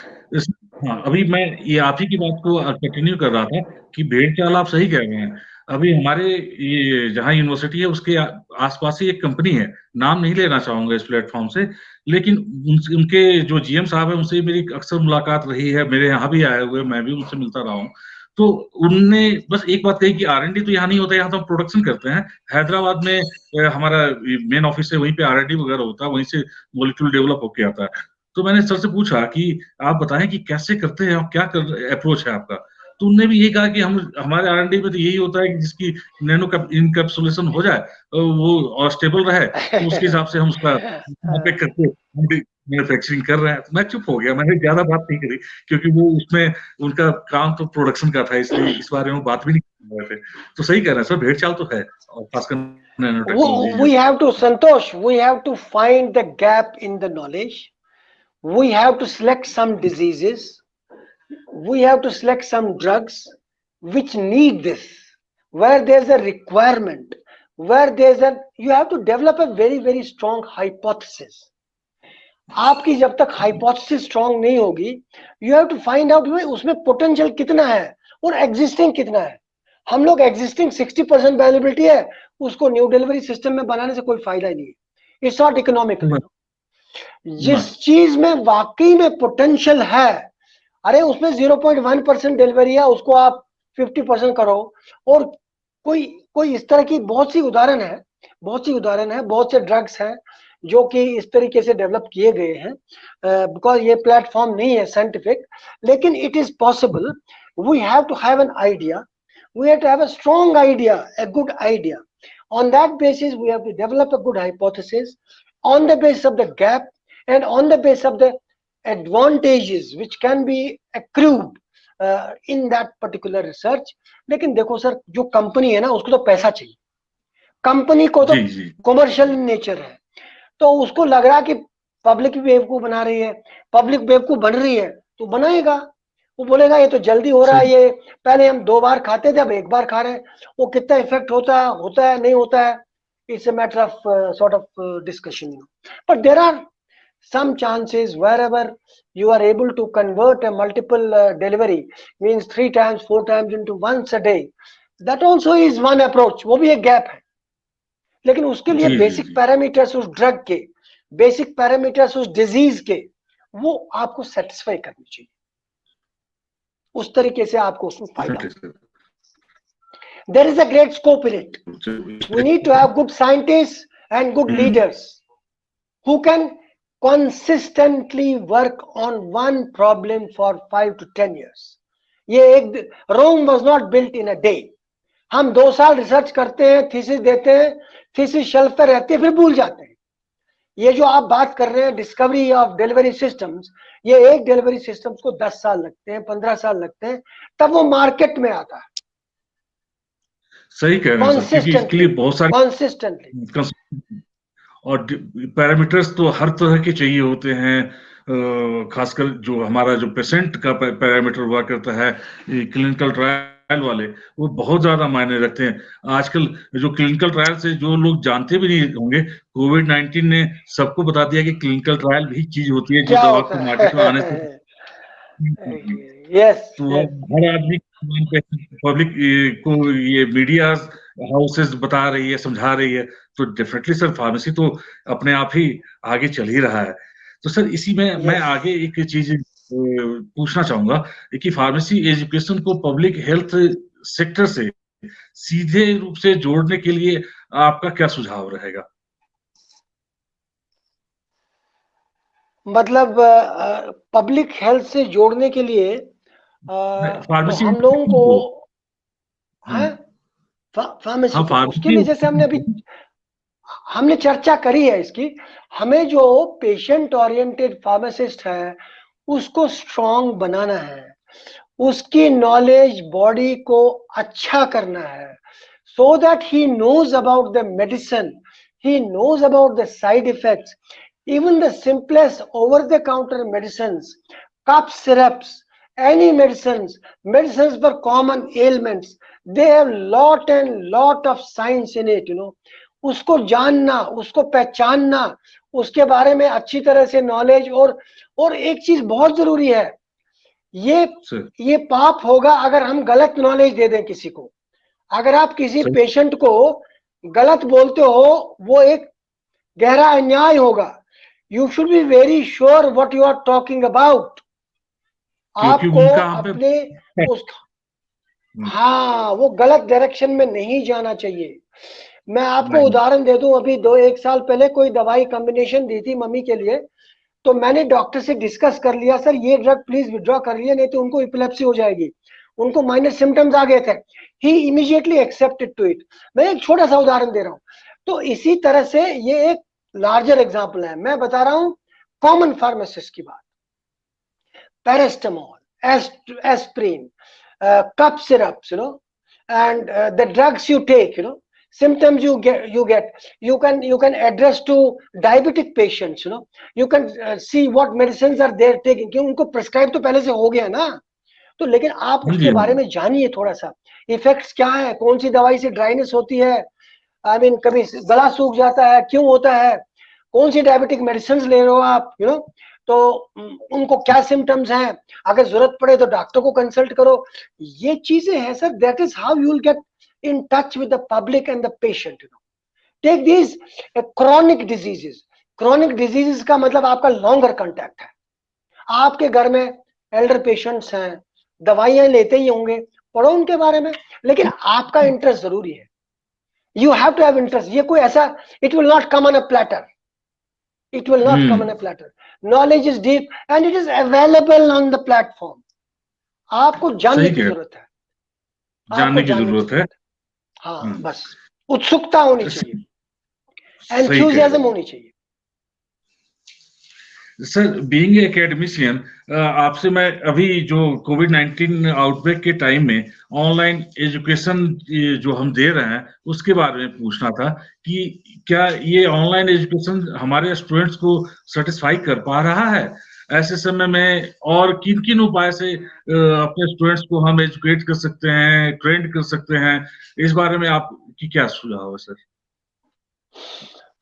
हाँ, अभी मैं ये आप ही की बात को कंटिन्यू कर रहा था कि भेड़ चाल आप सही कह रहे हैं। अभी हमारे ये जहाँ यूनिवर्सिटी है उसके आसपास ही एक कंपनी है, नाम नहीं लेना चाहूंगा इस प्लेटफॉर्म से, लेकिन उनके जो जीएम साहब है उनसे मेरी अक्सर मुलाकात रही है, मेरे यहाँ भी आए हुए, मैं भी उनसे मिलता रहा हूँ। तो उनने बस एक बात कही कि R&D तो यहाँ नहीं होता, यहाँ तो हम प्रोडक्शन करते हैं। हैदराबाद में हमारा मेन ऑफिस है, वहीं पे R&D वगैरह होता है, वहीं से मॉलिक्यूल डेवलप होके आता है। तो मैंने सर से पूछा कि आप बताएं कि कैसे करते हैं, क्या अप्रोच है आपका। तो उनने भी यही कहा कि हमारे R&D में तो यही होता है कि जिसकी नैनो इनकैप्सुलेशन हो जाए, वो स्टेबल रहे, तो उसके हिसाब से हम उसका करके मैन्युफैक्चरिंग कर रहे हैं। मैं चुप हो गया, मैंने ज्यादा बात नहीं करी, क्योंकि वो उसमें उनका काम तो प्रोडक्शन का था, इसलिए इस बारे में बात भी नहीं कर रहे थे। तो सही कह रहे हैं सर, भेड़ चाल तो है, और खासकर nano technology. We have to, Santosh, we have to find the gap in the knowledge. We have to select some diseases. We have to select some drugs which need this, where there's a requirement, where there's a, you have to develop a very, very strong hypothesis. आपकी जब तक hypothesis strong नहीं होगी, you have to find out उसमें potential कितना है और existing कितना है। हम लोग एग्जिस्टिंग 60% वैल्यूबिलिटी है, उसको न्यू डिलीवरी सिस्टम में बनाने से कोई फायदा ही नहीं है, इट्स नॉट इकोनॉमिकल। जिस चीज में वाकई में पोटेंशियल है, अरे उसमें 0.1% डिलीवरी है, उसको आप 50% करो। और कोई इस तरह की बहुत सी उदाहरण है, बहुत से ड्रग्स हैं जो कि इस तरीके से डेवलप किए गए हैं, बिकॉज ये प्लेटफॉर्म नहीं है साइंटिफिक, लेकिन it is possible. We have to have an idea, we have to have a strong idea, a good idea. On that basis, we have to develop a good hypothesis on the basis of the gap and on the basis of the advantages which can be accrued in that particular research. लेकिन देखो sir, जो company है ना, उसको तो पैसा चाहिए, company को तो कॉमर्शियल नेचर है, तो उसको लग रहा कि पब्लिक बेवकूफ बना रही है, पब्लिक बेवकूफ बन रही है तो बनाएगा। वो बोलेगा ये तो जल्दी हो रहा है, ये पहले हम 2 बार खाते थे, अब 1 बार खा रहे हैं, वो कितना इफेक्ट होता है नहीं होता है, it's a matter of sort of discussion. But there are some chances wherever you are able to convert a multiple delivery, means 3 times 4 times into once a day, that also is one approach, वो भी एक gap है। लेकिन उसके लिए basic parameters उस drug के, basic parameters उस डिजीज के, वो आपको सेटिस्फाई करनी चाहिए, उस तरीके से आपको उसमें फायदा। There is a great scope in it. We need to have good scientists and good leaders who can consistently work on one problem for 5 to 10 years. ये एक Rome was not built in a day. हम 2 साल research करते हैं, thesis देते हैं, thesis shelf पे रहती है, फिर भूल जाते हैं। ये जो आप बात कर रहे हैं डिस्कवरी ऑफ डिलीवरी सिस्टम्स, ये एक डिलीवरी सिस्टम्स को 10 साल लगते हैं, 15 साल लगते हैं, तब वो मार्केट में आता है। सही कह रहे हैं सर, क्योंकि इसके लिए बहुत सारे कंसिस्टेंटली और पैरामीटर्स तो हर तरह के चाहिए होते हैं, खासकर जो हमारा जो पेशेंट का पैरामीटर हुआ करता है, क्लिनिकल ट्रायल वाले, वो बहुत ज्यादा मायने रखते हैं। आजकल जो क्लिनिकल ट्रायल से जो लोग जानते भी नहीं होंगे, कोविड-19 ने सबको बता दिया कि क्लिनिकल ट्रायल भी चीज होती है, जो दवा को मार्केट में आने से यस, तो हर आदमी पब्लिक को ये मीडिया हाउसेस बता रही है, समझा रही है, तो डेफिनेटली सर फार्मेसी तो अपने आप ही आगे चल ही रहा है। तो सर इसी में मैं आगे एक चीज पूछना चाहूंगा कि फार्मेसी एजुकेशन को पब्लिक हेल्थ सेक्टर से सीधे रूप से जोड़ने के लिए आपका क्या सुझाव रहेगा? मतलब पब्लिक हेल्थ से जोड़ने के लिए फार्मेसी हम लोगों को फार्मेसी उसके लिए जैसे हमने चर्चा करी है इसकी, हमें जो पेशेंट ओरिएंटेड फार्मासिस्ट है उसको स्ट्रॉन्ग बनाना है, उसकी नॉलेज बॉडी को अच्छा करना है, so that he knows about the medicine, he knows about the side effects, even the simplest over the counter medicines, cough syrups, any medicines for common ailments, they have lot and lot of science in it, you know. उसको जानना, उसको पहचानना, उसके बारे में अच्छी तरह से नॉलेज, और एक चीज बहुत जरूरी है, ये पाप होगा अगर हम गलत नॉलेज दे दें किसी को। अगर आप किसी पेशेंट को गलत बोलते हो, वो एक गहरा अन्याय होगा। You should be very sure what you are talking about. आपको अपने वो गलत डायरेक्शन में नहीं जाना चाहिए। मैं आपको उदाहरण दे दूं, अभी 1 साल पहले कोई दवाई कॉम्बिनेशन दी थी मम्मी के लिए, तो मैंने डॉक्टर से डिस्कस कर लिया, सर ये ड्रग प्लीज विड्रॉ कर लिया, नहीं तो उनको एपिलेप्सी हो जाएगी, उनको माइनर सिम्टम्स आ गए थे। ही इमीडिएटली एक्सेप्टेड टू इट। मैं एक छोटा सा उदाहरण दे रहा हूं। तो इसी तरह से ये एक लार्जर एग्जांपल है, मैं बता रहा हूं कॉमन फार्मासिस्ट की बात। Paracetamol, aspirin, cough syrups, you know, and the drugs you take, you know, symptoms you get, you can address to diabetic patients, you know, you can see what medicines are they taking, क्यों उनको prescribe तो पहले से हो गया ना, तो लेकिन आप उसके बारे में जानिए थोड़ा सा, इफेक्ट्स क्या है, कौन सी दवाई से ड्राइनेस होती है, आई मीन कभी गला सूख जाता है, क्यों होता है, कौन सी डायबिटिक मेडिसिन ले रहे हो आप, यू नो, तो उनको क्या सिम्टम्स हैं, अगर जरूरत पड़े तो डॉक्टर को कंसल्ट करो। ये चीजें हैं sir, that is how you will get in touch with the public and the patient, you know. Take these chronic diseases. Chronic diseases का मतलब आपका लॉन्गर कांटेक्ट है, आपके घर में एल्डर पेशेंट्स हैं, दवाइयां लेते ही होंगे, पढ़ो उनके बारे में, लेकिन आपका इंटरेस्ट जरूरी है। You have to have interest. ये कोई ऐसा, it will not come on a platter, it will not come on a platter. Knowledge is deep and it is available on the platform. आपको जानने की जरूरत है, जानने की जरूरत है। हाँ, बस उत्सुकता होनी चाहिए, एंथुसियाज्म होनी चाहिए। सर बीइंग ए एकेडमिशियन, आपसे मैं अभी जो कोविड-19 आउटब्रेक के टाइम में ऑनलाइन एजुकेशन जो हम दे रहे हैं उसके बारे में पूछना था कि क्या ये ऑनलाइन एजुकेशन हमारे स्टूडेंट्स को सेटिस्फाई कर पा रहा है? ऐसे समय में और किन-किन उपाय से अपने स्टूडेंट्स को हम एजुकेट कर सकते हैं, ट्रेंड कर सकते हैं? इस बारे में आपकी क्या सुझाव है सर?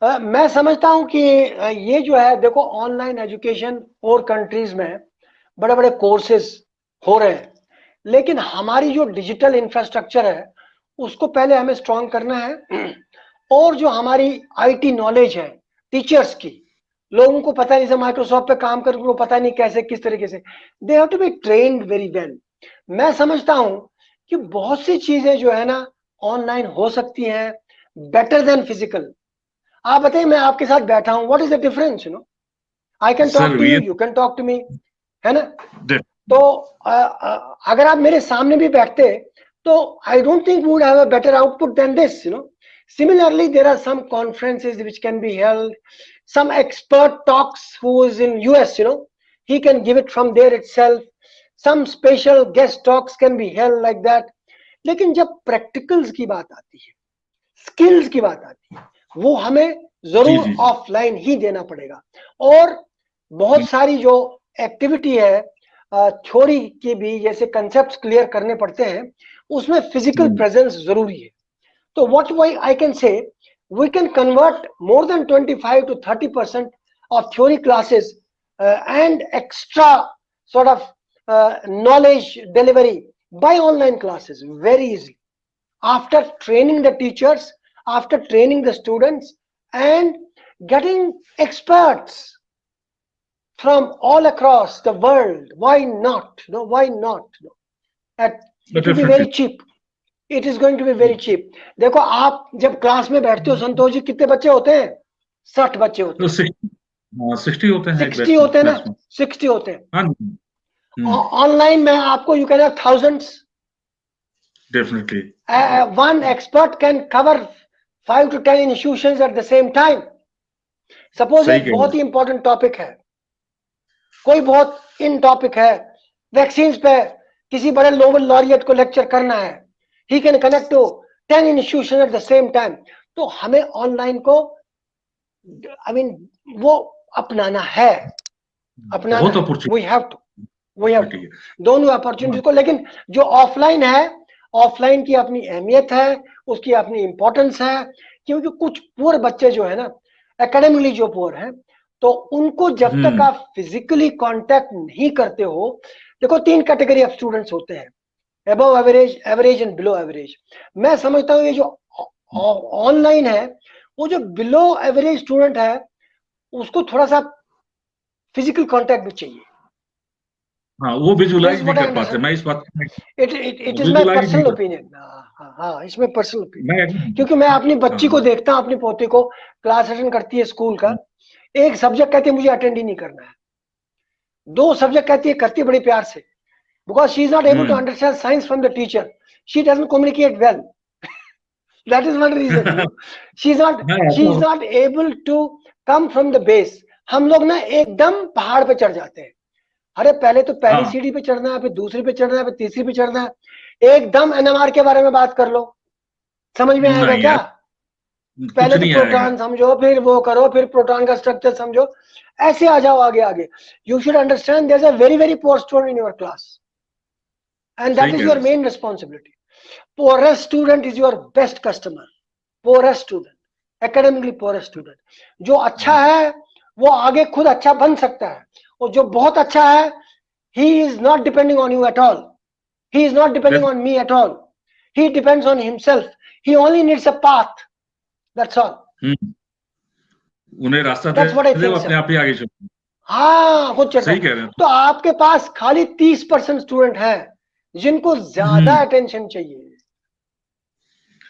मैं समझता हूं कि ये जो है, देखो ऑनलाइन एजुकेशन और कंट्रीज में बड़े बड़े कोर्सेज हो रहे हैं, लेकिन हमारी जो डिजिटल इंफ्रास्ट्रक्चर है उसको पहले हमें स्ट्रॉन्ग करना है। और जो हमारी आईटी नॉलेज है टीचर्स की, लोगों को पता नहीं, जैसे माइक्रोसॉफ्ट पे काम करके वो पता नहीं कैसे किस तरीके से, they have to be trained very well. मैं समझता हूं कि बहुत सी चीजें जो है ना ऑनलाइन हो सकती हैं बेटर देन फिजिकल। आप बताइए, मैं आपके साथ बैठा हूं, what is the difference, I can talk sir to you, ये you can talk to me, है ना। दे- तो अगर आप मेरे सामने भी बैठते तो I don't think we would have a better output than this, Similarly, there are some conferences which can be held, some expert talks who is in US, he can give it from there itself. Some special guest talks can be held like that. लेकिन जब practicals की बात आती है, skills की बात आती है, वो हमें जी जरूर जी जी ऑफलाइन ही देना पड़ेगा। और बहुत सारी जो एक्टिविटी है थ्योरी की भी, जैसे कंसेप्ट क्लियर करने पड़ते हैं, उसमें फिजिकल प्रेजेंस जरूरी है। तो what I can say, we can convert more than 25 to 30% of theory classes and extra sort of knowledge delivery by online classes very easily, after training the teachers, after training the students, and getting experts from all across the world. Why not? Why not? It will be definitely. very cheap. It is going to be very cheap. देखो, आप जब class में बैठते हो संतोष जी, कितने बच्चे होते हैं? 60 बच्चे होते तो हैं। 60 होते हैं एक 60 बैच में, होते हैं ना, क्लास में। 60 होते हैं। हाँ जी। ऑनलाइन में आपको you can have thousands. Definitely. One expert can cover 5 to 10 institutions at the same time. Suppose सही एक कह रहे बहुत ही इंपॉर्टेंट टॉपिक है, कोई बहुत इन टॉपिक है, वैक्सीन पे किसी बड़े नोबेल लॉरियट को लेक्चर करना है, he can connect to 10 institutions at the same time। तो हमें ऑनलाइन को वो अपनाना है, अपनाना बहुत है। अपॉर्चुनिटी वी हैव टू है। दोनों अपॉर्चुनिटी को। लेकिन जो ऑफलाइन है, ऑफलाइन की अपनी अहमियत है, उसकी अपनी इंपॉर्टेंस है। क्योंकि कुछ पुअर बच्चे जो है ना, एकेडमिकली जो पुअर है, तो उनको जब तक आप फिजिकली कांटेक्ट नहीं करते हो, देखो 3 कैटेगरी ऑफ स्टूडेंट्स होते हैं, above average, average and below average. मैं समझता हूँ ये जो ऑनलाइन है, वो जो बिलो एवरेज स्टूडेंट है, उसको थोड़ा सा फिजिकल कांटेक्ट भी चाहिए। हाँ, वो विजुलाइज नहीं व्हाट आई कर पाते। मैं अंडरस्टैंड, इस बात इट इज माय विजुलाइज नहीं पर्सनल कर ओपिनियन। हाँ, इसमें पर्सनल मैं ओपिनियन। क्योंकि मैं अपनी बच्ची को हाँ देखता हूँ, अपनी पोती को, क्लास अटेंड करती है स्कूल का, एक सब्जेक्ट कहती है मुझे अटेंड ही नहीं करना है, 2 सब्जेक्ट कहती है करती है बड़ी प्यार से, because she is not able to understand science from the teacher, she doesn't communicate well, that is one reason, she is not able to come from the base। हम लोग ना एकदम पहाड़ पे चढ़ जाते हैं। अरे पहले तो पहली हाँ सीढ़ी पे चढ़ना है, फिर दूसरी पे चढ़ना है, फिर तीसरी पे चढ़ना है, एकदम एनएमआर के बारे में बात कर लो, समझ में आएगा नहीं क्या? यार, कुछ पहले तो नहीं आएगा। प्रोटॉन समझो, फिर वो करो, फिर प्रोटॉन का स्ट्रक्चर समझो, ऐसे आ जाओ आगे आगे। You should understand there is a very very poor student in your class, and सही that is कह your रहे main responsibility। Poorest student is your best customer। poorest student, academically poorest student, जो अच्छा है वो आगे खुद अच्छा बन सकता है, और जो बहुत अच्छा है, he is not depending on you at all, he is not depending on me at all, he depends on himself, he only needs a path, that's all। उन्हें रास्ता दे that's what I दे, वो think अपने sir। आप ही आगे चल। हाँ, खुद चलता सही है। कह रहे हैं। तो आपके पास खाली 30% स्टूडेंट है जिनको ज्यादा अटेंशन चाहिए।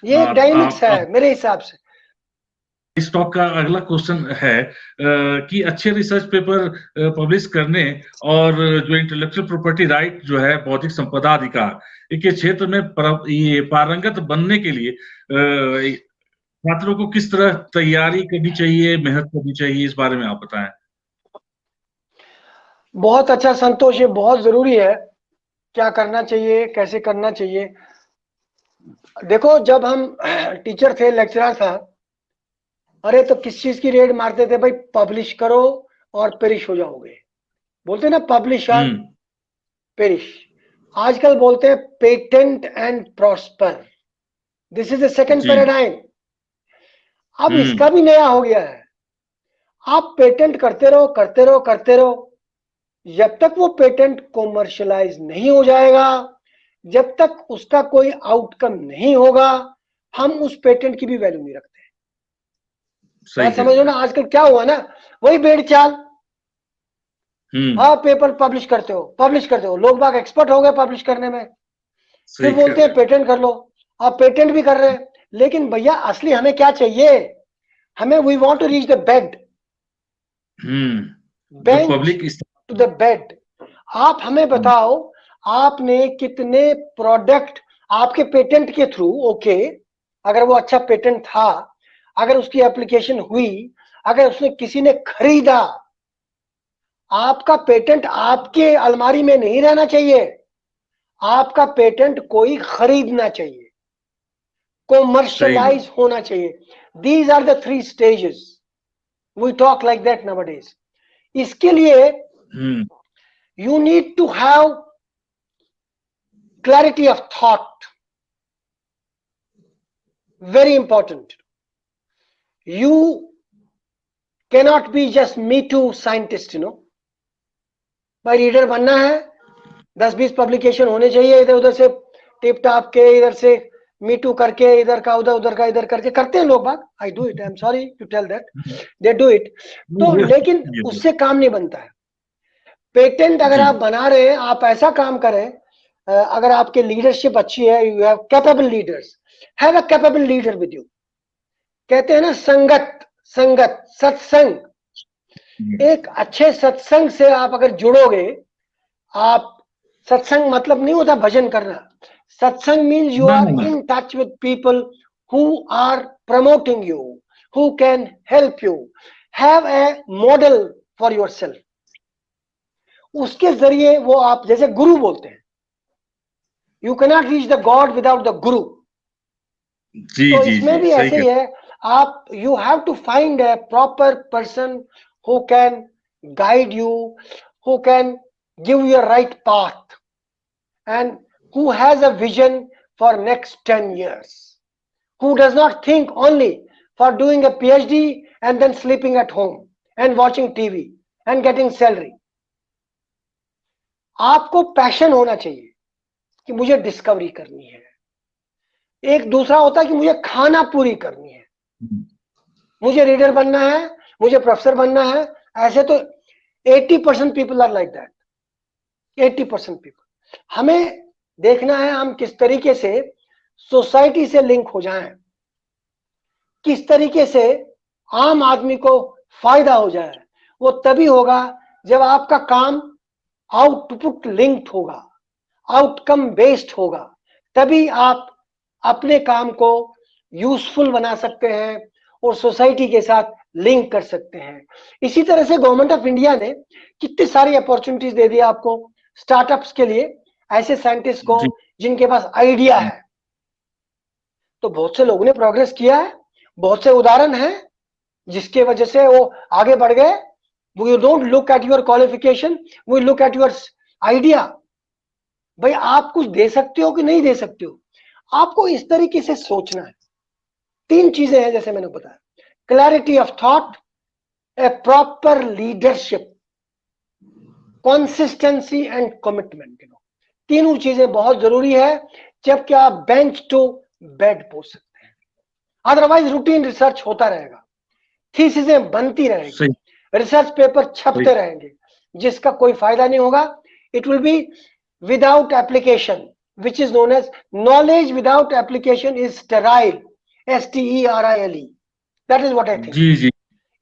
ये एक डायनेमिक्स है मेरे हिसाब से। इस टॉक का अगला क्वेश्चन है कि अच्छे रिसर्च पेपर पब्लिश करने और जो इंटेलेक्चुअल प्रॉपर्टी राइट जो है, बौद्धिक संपदा अधिकार के क्षेत्र में ये पारंगत बनने के लिए छात्रों को किस तरह तैयारी करनी चाहिए, मेहनत करनी चाहिए, इस बारे में आप बताएं। बहुत अच्छा संतोष, ये बहुत जरूरी है। क्या करना चाहिए, कैसे करना चाहिए? देखो, जब हम टीचर थे, लेक्चरर था, अरे तो किस चीज की रेड मारते थे भाई? पब्लिश करो और पेरिश हो जाओगे, बोलते ना, पब्लिश और पेरिश। आजकल बोलते हैं patent and prosper, this is the second paradigm. अब इसका भी नया हो गया है, आप पेटेंट करते रहो करते रहो करते रहो, जब तक वो पेटेंट कॉमर्शलाइज नहीं हो जाएगा, जब तक उसका कोई आउटकम नहीं होगा, हम उस पेटेंट की भी वैल्यू नहीं रखते। बात समझ लो ना, आजकल क्या हुआ ना, वही भेड़ चाल, हाँ पेपर पब्लिश करते हो, लोग बाग एक्सपर्ट हो गए पब्लिश करने में, फिर बोलते हैं पेटेंट कर लो। आप पेटेंट भी कर रहे हैं, लेकिन भैया असली हमें क्या चाहिए? हमें we want to reach the bed, bench to the bed. आप हमें बताओ, आपने कितने प्रोडक्ट आपके पेटेंट के थ्रू, ओके, अगर वो अच्छा पेटेंट था, अगर उसकी एप्लीकेशन हुई, अगर उसने किसी ने खरीदा, आपका पेटेंट आपके अलमारी में नहीं रहना चाहिए, आपका पेटेंट कोई खरीदना चाहिए, कॉमर्शलाइज होना चाहिए। These are the 3 stages, we talk like that nowadays. इसके लिए you need to have clarity of thought, very important. You cannot be just me too scientist, you know, भाई रीडर बनना है, 10-20 पब्लिकेशन होने चाहिए, इधर उधर से टिप टाप के, इधर से मी टू करके, इधर का उधर, उधर का इधर करके करते हैं लोग बाग। I do it, I am sorry to tell that, they do it. तो लेकिन उससे काम नहीं बनता है। पेटेंट अगर आप बना रहे हैं, आप ऐसा काम करें, अगर आपकी लीडरशिप अच्छी है, you have capable leaders, have a capable leader with you. कहते हैं ना संगत सत्संग, एक अच्छे सत्संग से आप अगर जुड़ोगे, आप, सत्संग मतलब नहीं होता भजन करना, satsang means you are in touch with people who are promoting you, who can help you, have a model for yourself. उसके जरिए वो आप, जैसे गुरु बोलते हैं, you can not reach the God without the guru. तो इसमें भी ऐसे ही है, आप, you have to find a proper person who can guide you, who can give you a right path, and who has a vision for next 10 years, who does not think only for doing a PhD and then sleeping at home and watching TV and getting salary. आपको passion होना चाहिए कि मुझे discovery करनी है। एक दूसरा होता है कि मुझे खाना पूरी करनी है, मुझे रीडर बनना है, मुझे प्रोफेसर बनना है। ऐसे तो 80% people are like that, 80% people. हमें देखना है हम किस तरीके से सोसाइटी से लिंक हो जाएं, किस तरीके से आम आदमी को फायदा हो जाए। वो तभी होगा जब आपका काम आउटपुट लिंक्ड होगा, आउटकम बेस्ड होगा, तभी आप अपने काम को यूजफुल बना सकते हैं और सोसाइटी के साथ लिंक कर सकते हैं। इसी तरह से गवर्नमेंट ऑफ इंडिया ने कितनी सारी अपॉर्चुनिटीज दे दी आपको स्टार्टअप्स के लिए, ऐसे साइंटिस्ट को जिनके पास आइडिया है। तो बहुत से लोगों ने प्रोग्रेस किया है, बहुत से उदाहरण हैं जिसके वजह से वो आगे बढ़ गए। We don't look at your qualification, we look at your idea. भाई आप कुछ दे सकते हो कि नहीं दे सकते हो, आपको इस तरीके से सोचना है। 3 चीजें हैं जैसे मैंने बताया, clarity of thought, A proper leadership, consistency and commitment. तीनों चीजें बहुत जरूरी है जबकि आप बेंच टू बेड पहुंच सकते हैं। अदरवाइज रूटीन रिसर्च होता रहेगा, थीसिसें बनती रहेगी, रिसर्च पेपर छपते रहेंगे जिसका कोई फायदा नहीं होगा। It will be without application, which is known as knowledge without application is sterile, STERILE. That is what I think.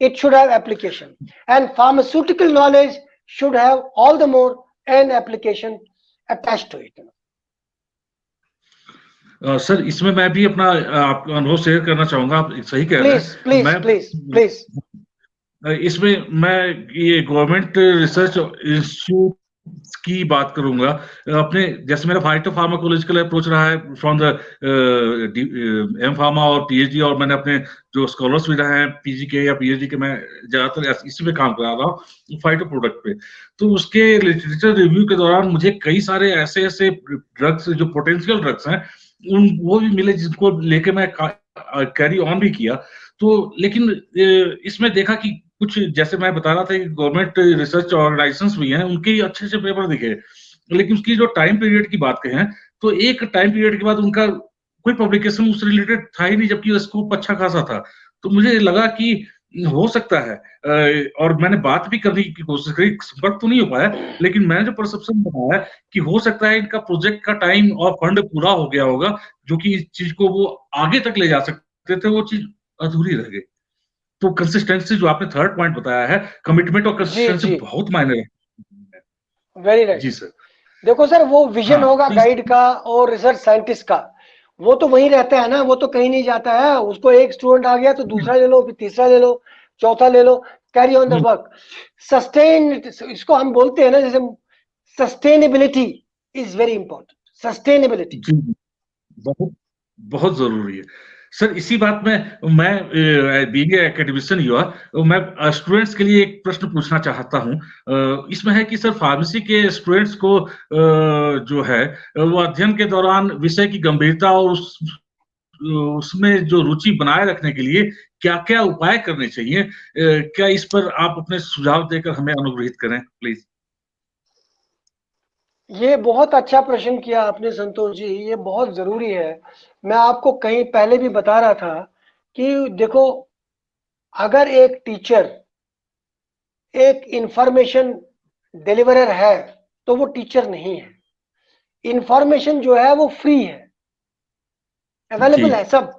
It should have application, and pharmaceutical knowledge should have all the more an application attached to it. Sir इसमें मैं भी अपना आपका अनुभव share करना चाहूंगा। आप सही कह रहे हैं। प्लीज इसमें मैं ये गवर्नमेंट रिसर्च इंस्टीट्यूट की बात करूंगा। अपने जैसे मेरा फाइटो फार्माकोलॉजिकल अप्रोच रहा है फ्रॉम द एम फार्मा और पीएचडी, और मैंने अपने जो स्कॉलर्स भी रहे हैं पीजी के या पीएचडी के, मैं ज्यादातर इसी पे काम कर रहा था फाइटो प्रोडक्ट पे। तो उसके लिटरेचर रिव्यू के दौरान मुझे कई सारे ऐसे ड्रग्स जो पोटेंशियल ड्रग्स हैं वो भी मिले जिनको लेके मैं कैरी ऑन भी किया। तो लेकिन इसमें देखा कि कुछ, जैसे मैं बता रहा था कि गवर्नमेंट रिसर्च ऑर्गेनाइजेशंस भी हैं, उनके अच्छे से पेपर दिखे, लेकिन उसकी जो टाइम पीरियड की बात कहें तो एक टाइम पीरियड के बाद उनका कोई पब्लिकेशन उससे रिलेटेड था ही नहीं, जबकि स्कोप अच्छा खासा था। तो मुझे लगा कि हो सकता है, और मैंने बात भी करने की कोशिश करी, संपर्क तो नहीं हो पाया, लेकिन मैंने जो परसेप्शन बनाया कि हो सकता है इनका प्रोजेक्ट का टाइम और फंड पूरा हो गया होगा, जो कि इस चीज को वो आगे तक ले जा सकते थे, वो चीज अधूरी रह गई। तो कंसिस्टेंसी जो आपने थर्ड पॉइंट बताया है, कमिटमेंट और जी कंसिस्टेंसी जी, बहुत मायने रखती है। Very right. जी सर। देखो सर, वो विजन हाँ, होगा गाइड का और रिसर्च साइंटिस्ट का, वो तो वहीं रहता है ना, वो तो कहीं नहीं जाता है। उसको एक स्टूडेंट आ गया तो दूसरा ले लो, फिर तीसरा ले लो, चौथा ले लो, carry on the work. Sustain, इसको हम बोलते हैं ना, जैसे sustainability is very important, sustainability. जी, बहुत बहुत जरूरी है सर। इसी बात में मैं बीइंग एकेडमिशियन युवा, मैं स्टूडेंट्स के लिए एक प्रश्न पूछना चाहता हूं। इसमें है कि सर फार्मेसी के स्टूडेंट्स को जो है वो अध्ययन के दौरान विषय की गंभीरता और उसमें जो रुचि बनाए रखने के लिए क्या क्या उपाय करने चाहिए, क्या इस पर आप अपने सुझाव देकर हमें अनुग्रहित करें प्लीज। ये बहुत अच्छा प्रश्न किया आपने संतोष जी, ये बहुत जरूरी है। मैं आपको कहीं पहले भी बता रहा था कि देखो, अगर एक टीचर एक इंफॉर्मेशन डिलीवरर है तो वो टीचर नहीं है। इंफॉर्मेशन जो है वो फ्री है, जी अवेलेबल है सब।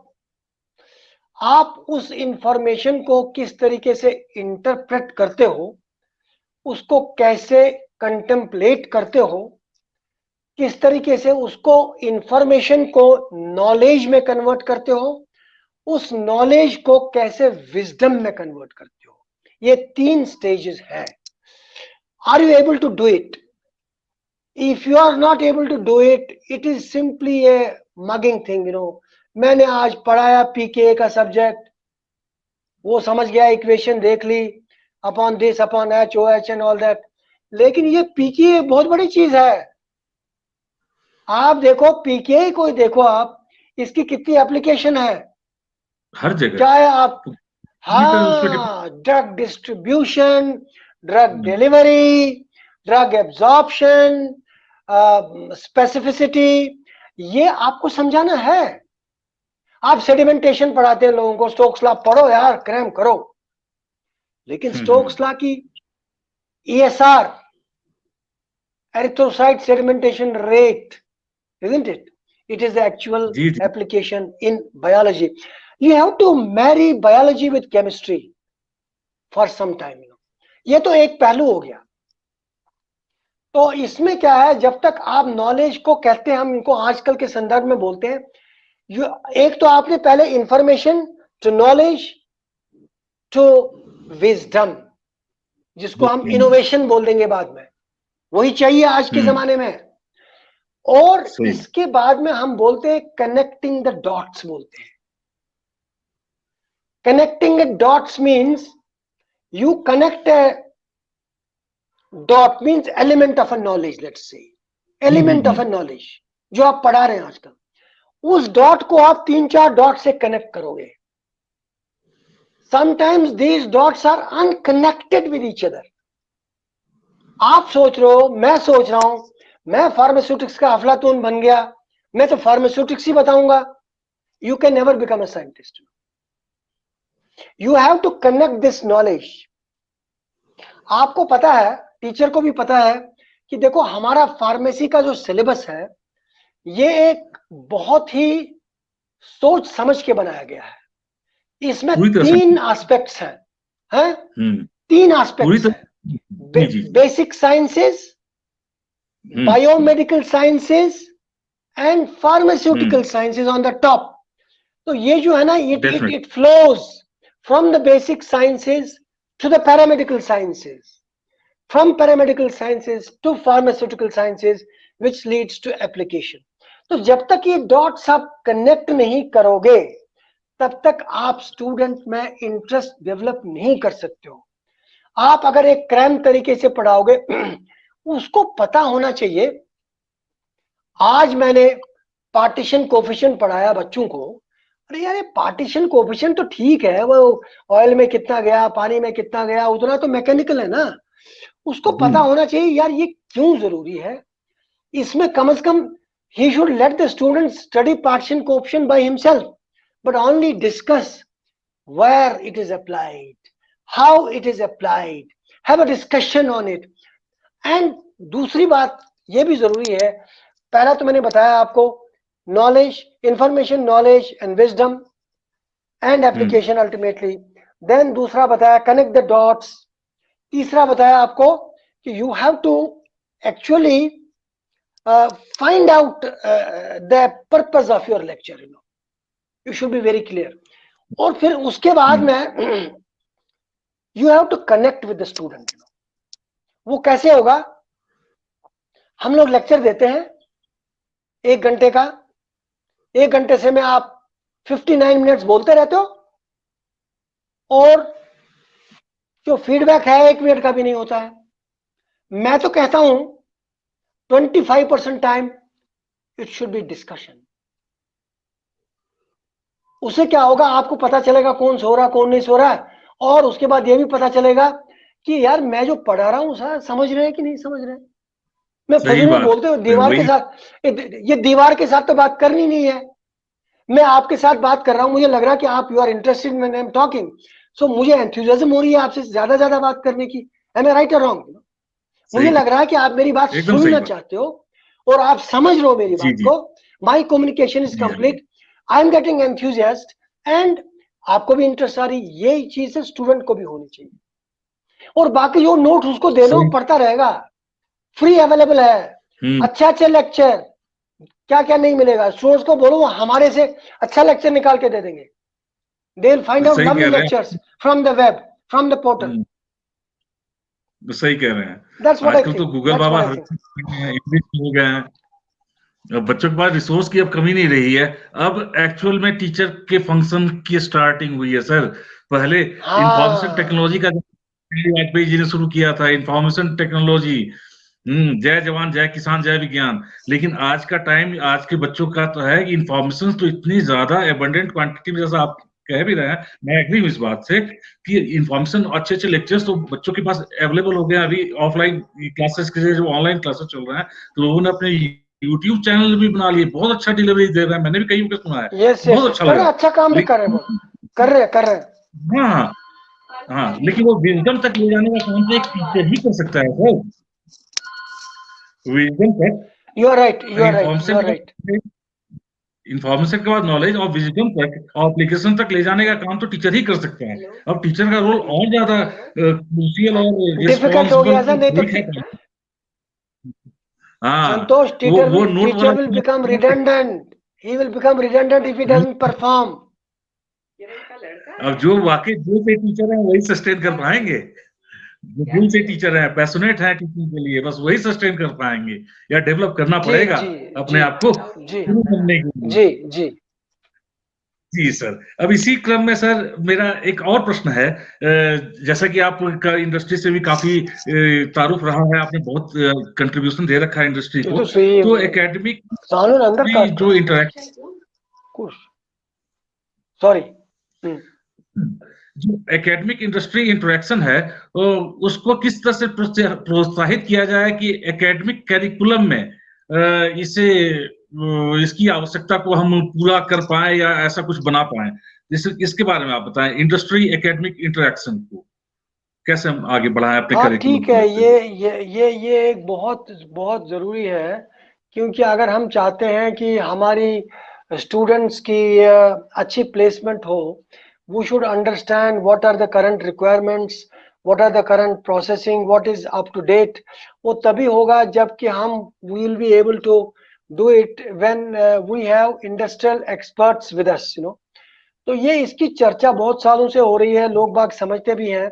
आप उस इंफॉर्मेशन को किस तरीके से इंटरप्रेट करते हो, उसको कैसे कंटेम्पलेट करते हो, किस तरीके से उसको इंफॉर्मेशन को नॉलेज में कन्वर्ट करते हो, उस नॉलेज को कैसे विजडम में कन्वर्ट करते हो, ये 3 स्टेजेस है। Are you able to do it? If you are not able to do it, it is simply a mugging thing, मैंने आज पढ़ाया पीके का सब्जेक्ट, वो समझ गया, इक्वेशन देख ली, upon this upon H O H and all that, लेकिन ये पीके बहुत बड़ी चीज है। आप देखो पीके को, देखो आप, इसकी कितनी एप्लीकेशन है, हर जगह चाहे आप, पूरी तरह उसमें हाँ, drug distribution, drug delivery, drug absorption, specificity, ये आपको समझाना है। आप सेडिमेंटेशन पढ़ाते हैं लोगों को, स्टोक्स लॉ पढ़ो यार, क्रैम करो, लेकिन स्टोक्स लॉ की ESR, erythrocyte sedimentation rate, isn't it? It is the actual जी जी application in biology. You have to marry biology with chemistry for some time. ये तो एक पहलू हो गया। तो इसमें क्या है, जब तक आप नॉलेज को कहते हैं, हम इनको आजकल के संदर्भ में बोलते हैं, एक तो आपने पहले information to knowledge to wisdom, जिसको हम इनोवेशन बोल देंगे बाद में, वही चाहिए आज के जमाने में। और इसके बाद में हम बोलते हैं कनेक्टिंग द डॉट्स बोलते हैं। Connecting the dots means you connect A dot, means element of a knowledge, let's say element of a knowledge जो आप पढ़ा रहे हैं आजकल, उस डॉट को आप 3-4 डॉट से कनेक्ट करोगे। Sometimes these dots are unconnected with each other. आप सोच रहे हो, मैं सोच रहा हूं, मैं फार्मास्यूटिक्स का अफलातून बन गया, मैं तो फार्मास्यूटिक्स ही बताऊंगा। You can never become a scientist. You have to connect this knowledge. आपको पता है, टीचर को भी पता है कि देखो हमारा फार्मेसी का जो सिलेबस है, ये एक बहुत ही सोच समझ के बनाया गया है। इसमें 3 एस्पेक्ट्स हैं, 3 एस्पेक्ट्स हैं। Basic sciences, biomedical sciences and pharmaceutical sciences on the top. तो ये जो है ना, it flows from the basic sciences to the paramedical sciences, from paramedical sciences to pharmaceutical sciences, which leads to application. तो जब तक ये डॉट्स आप कनेक्ट नहीं करोगे, तब तक आप स्टूडेंट में इंटरेस्ट डेवलप नहीं कर सकते हो। आप अगर एक क्रैम तरीके से पढ़ाओगे, उसको पता होना चाहिए। आज मैंने पार्टीशन कोफिशिएंट पढ़ाया बच्चों को, अरे यार, ये पार्टीशन कोफिशिएंट तो ठीक है, वो ऑयल में कितना गया, पानी में कितना गया, उतना तो मैकेनिकल है ना। उसको पता होना चाहिए यार ये क्यों जरूरी है। इसमें कम से कम he should let the student study partition coefficient by himself, but only discuss where it is applied, how it is applied, have a discussion on it. And दूसरी बात ये भी जरूरी है, पहला तो मैंने बताया आपको knowledge, information, knowledge and wisdom and application ultimately. Then दूसरा बताया कनेक्ट द डॉट्स। तीसरा बताया आपको कि you have to actually find out the purpose of your lecture, you should be very clear. और फिर उसके बाद में you have to connect with the student, वो कैसे होगा? हम लोग लेक्चर देते हैं 1 घंटे का, 1 घंटे से में आप 59 मिनट्स बोलते रहते हो और जो फीडबैक है 1 मिनट का भी नहीं होता है। मैं तो कहता हूं 25% time it should be discussion. उससे क्या होगा, आपको पता चलेगा कौन सो रहा कौन नहीं सो रहा है, और उसके बाद ये भी पता चलेगा कि यार मैं जो पढ़ा रहा हूं सर समझ रहे हैं कि नहीं समझ रहे। मैं फजल में बोलते हुए दीवार के साथ, ये दीवार के साथ तो बात करनी नहीं है, मैं आपके साथ बात कर रहा हूं, मुझे लग रहा है कि आप you are interested when I am talking, so मुझे एंथुसियाज्म हो रही है आपसे ज्यादा बात करने की। एम आई राइट और रॉन्ग? मुझे लग रहा है कि आप मेरी बात सुनना चाहते हो और आप समझ रहे हो मेरी बात को। My communication is complete, I am getting enthusiast and आपको भी इंटरेस्ट आ रही। ये चीज स्टूडेंट को भी होनी चाहिए। और बाकी जो नोट्स उसको दे दो, पढ़ता रहेगा, फ्री अवेलेबल है। अच्छे लेक्चर क्या क्या नहीं मिलेगा, स्टूडेंट्स को बोलो हमारे से अच्छा लेक्चर निकाल के दे देंगे। They will find out lovely lectures from the web, from the portal. सही कह रहे हैं। आजकल तो गूगल बाबा हर चीज हो गए हैं, बच्चों के पास रिसोर्स की अब कमी नहीं रही है। अब एक्चुअल में टीचर के फंक्शन की स्टार्टिंग हुई है सर। पहले इंफॉर्मेशन टेक्नोलॉजी का वाजपेयी जी ने शुरू किया था, इंफॉर्मेशन टेक्नोलॉजी, जय जवान जय किसान जय विज्ञान। लेकिन आज का टाइम, आज के बच्चों का तो है कि इंफॉर्मेशन तो इतनी ज्यादा एबंडेंट क्वांटिटी में, जैसा आप कह भी रहे हैं, मैं एग्री हूं इस बात से कि इंफॉर्मेशन, अच्छे लेक्चर्स तो बच्चों के पास अवेलेबल हो गए। अभी ऑफलाइन क्लासेस के जो ऑनलाइन क्लासेस चल रहे हैं, तो लोगों ने अपने यूट्यूब चैनल भी बना लिए, बहुत अच्छा डिलीवरी दे रहे हैं, मैंने भी कई बार सुना है। बहुत अच्छा लगा, अच्छा काम भी कर रहे हैं। हाँ, लेकिन वो विजडम तक ले जाने का काम तो एक टीचर ही कर सकता है सर। विजडम तक, यू आर राइट। इंफॉर्मेशन के बाद नॉलेज और विजडम तक और एप्लीकेशन तक ले जाने का काम तो टीचर ही कर सकते हैं। अब टीचर का रोल और ज्यादा क्रूशियल और डिफिकल्ट हो गया सर। नहीं तो संतोष, teacher will become redundant. He will become redundant if he doesn't perform. अब जो वाकई दिल से टीचर है वही सस्टेन कर पाएंगे, जो दिल से टीचर है, पैशनेट है टीचिंग के लिए, बस वही सस्टेन कर पाएंगे, या डेवलप करना पड़ेगा अपने आप को शुरू करने के लिए। जी सर। अब इसी क्रम में सर मेरा एक और प्रश्न है, जैसा कि आपका इंडस्ट्री से भी काफी तारुफ रहा है, आपने बहुत कंट्रीब्यूशन दे रखा है इंडस्ट्री को, तो एकेडमिक जो इंटरेक्शन, सॉरी, जो एकेडमिक इंडस्ट्री इंटरेक्शन है उसको किस तरह से प्रोत्साहित किया जाए कि एकेडमिक कैरिकुलम में इसे, इसकी आवश्यकता को हम पूरा कर पाए या ऐसा कुछ बना पाए, जिससे इसके बारे में आप बताएं, इंडस्ट्री एकेडमिक इंटरेक्शन को कैसे हम आगे बढ़ाएं अपने करिकुलम। ठीक है, ये एक बहुत जरूरी है, क्योंकि अगर हम चाहते हैं कि हमारी स्टूडेंट्स की अच्छी प्लेसमेंट हो, we should understand what are the current requirements, what are the current processing, what is up to date. वो तभी होगा जबकि हम we will be able to do it when we have industrial experts with us, तो ये इसकी चर्चा बहुत सालों से हो रही है, लोग बाग समझते भी हैं,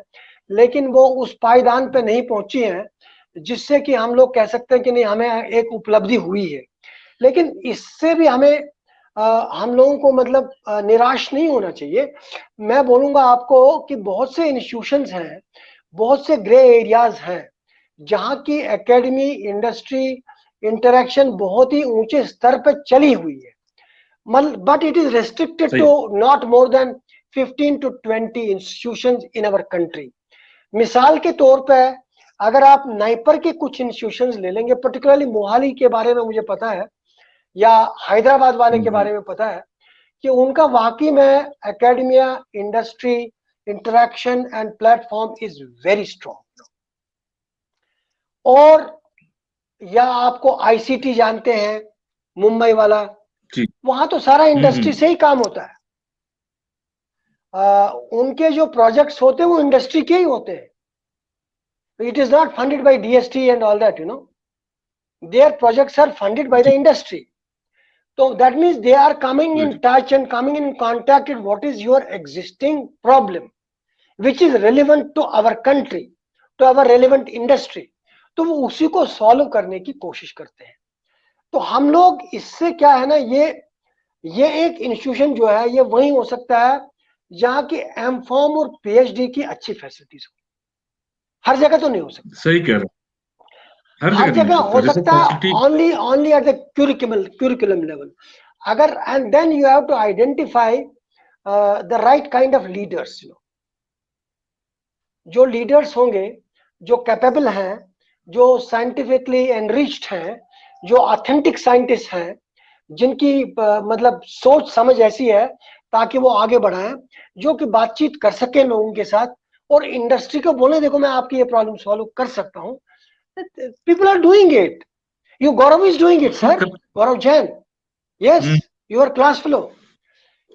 लेकिन वो उस पायदान पे नहीं पहुंची है जिससे कि हम लोग कह सकते हैं कि नहीं हमें एक उपलब्धि हुई है। लेकिन इससे भी हमें हम लोगों को मतलब निराश नहीं होना चाहिए। मैं बोलूंगा आपको कि बहुत से इंस्टीट्यूशंस हैं, बहुत से ग्रे एरियाज हैं जहां की एकेडमी इंडस्ट्री इंटरेक्शन बहुत ही ऊंचे स्तर पर चली हुई है, but it is restricted to not more than 15 to 20 institutions in our country. मिसाल के तौर पर अगर आप नाइपर के कुछ इंस्टीट्यूशंस ले लेंगे, पर्टिकुलरली मोहाली के बारे में मुझे पता है, या हैदराबाद वाले के बारे में पता है कि उनका वाकई में academia industry interaction and platform is very strong. और या आपको आईसीटी जानते हैं, मुंबई वाला, वहां तो सारा इंडस्ट्री से ही काम होता है। उनके जो प्रोजेक्ट्स होते हैं वो इंडस्ट्री के ही होते हैं। It is not funded by DST and all that, their projects are funded by the industry. So that means they are coming in touch and coming in contact with what is your existing problem, which is relevant to our country, to our relevant industry. तो वो उसी को solve करने की कोशिश करते हैं। तो हम लोग इससे क्या है ना, ये एक इंस्टीट्यूशन जो है ये वही हो सकता है जहां की एमफॉर्म और पीएचडी की अच्छी फैसिलिटीज हो। हर जगह तो नहीं हो सकता। सही कह रहे, हर जगह हो सकता है, only at the curriculum level. अगर and then you have to identify the right kind of leaders, जो लीडर्स होंगे, जो कैपेबल हैं, जो साइंटिफिकली एनरिच्ड हैं, जो ऑथेंटिक साइंटिस्ट हैं, जिनकी मतलब सोच समझ ऐसी है ताकि वो आगे बढ़ाएं, जो कि बातचीत कर सके लोगों के साथ और इंडस्ट्री को बोले देखो मैं आपकी ये प्रॉब्लम सॉल्व कर सकता हूं। People are doing it. Gaurav is doing it, sir. Gaurav Jain. Yes, your class fellow.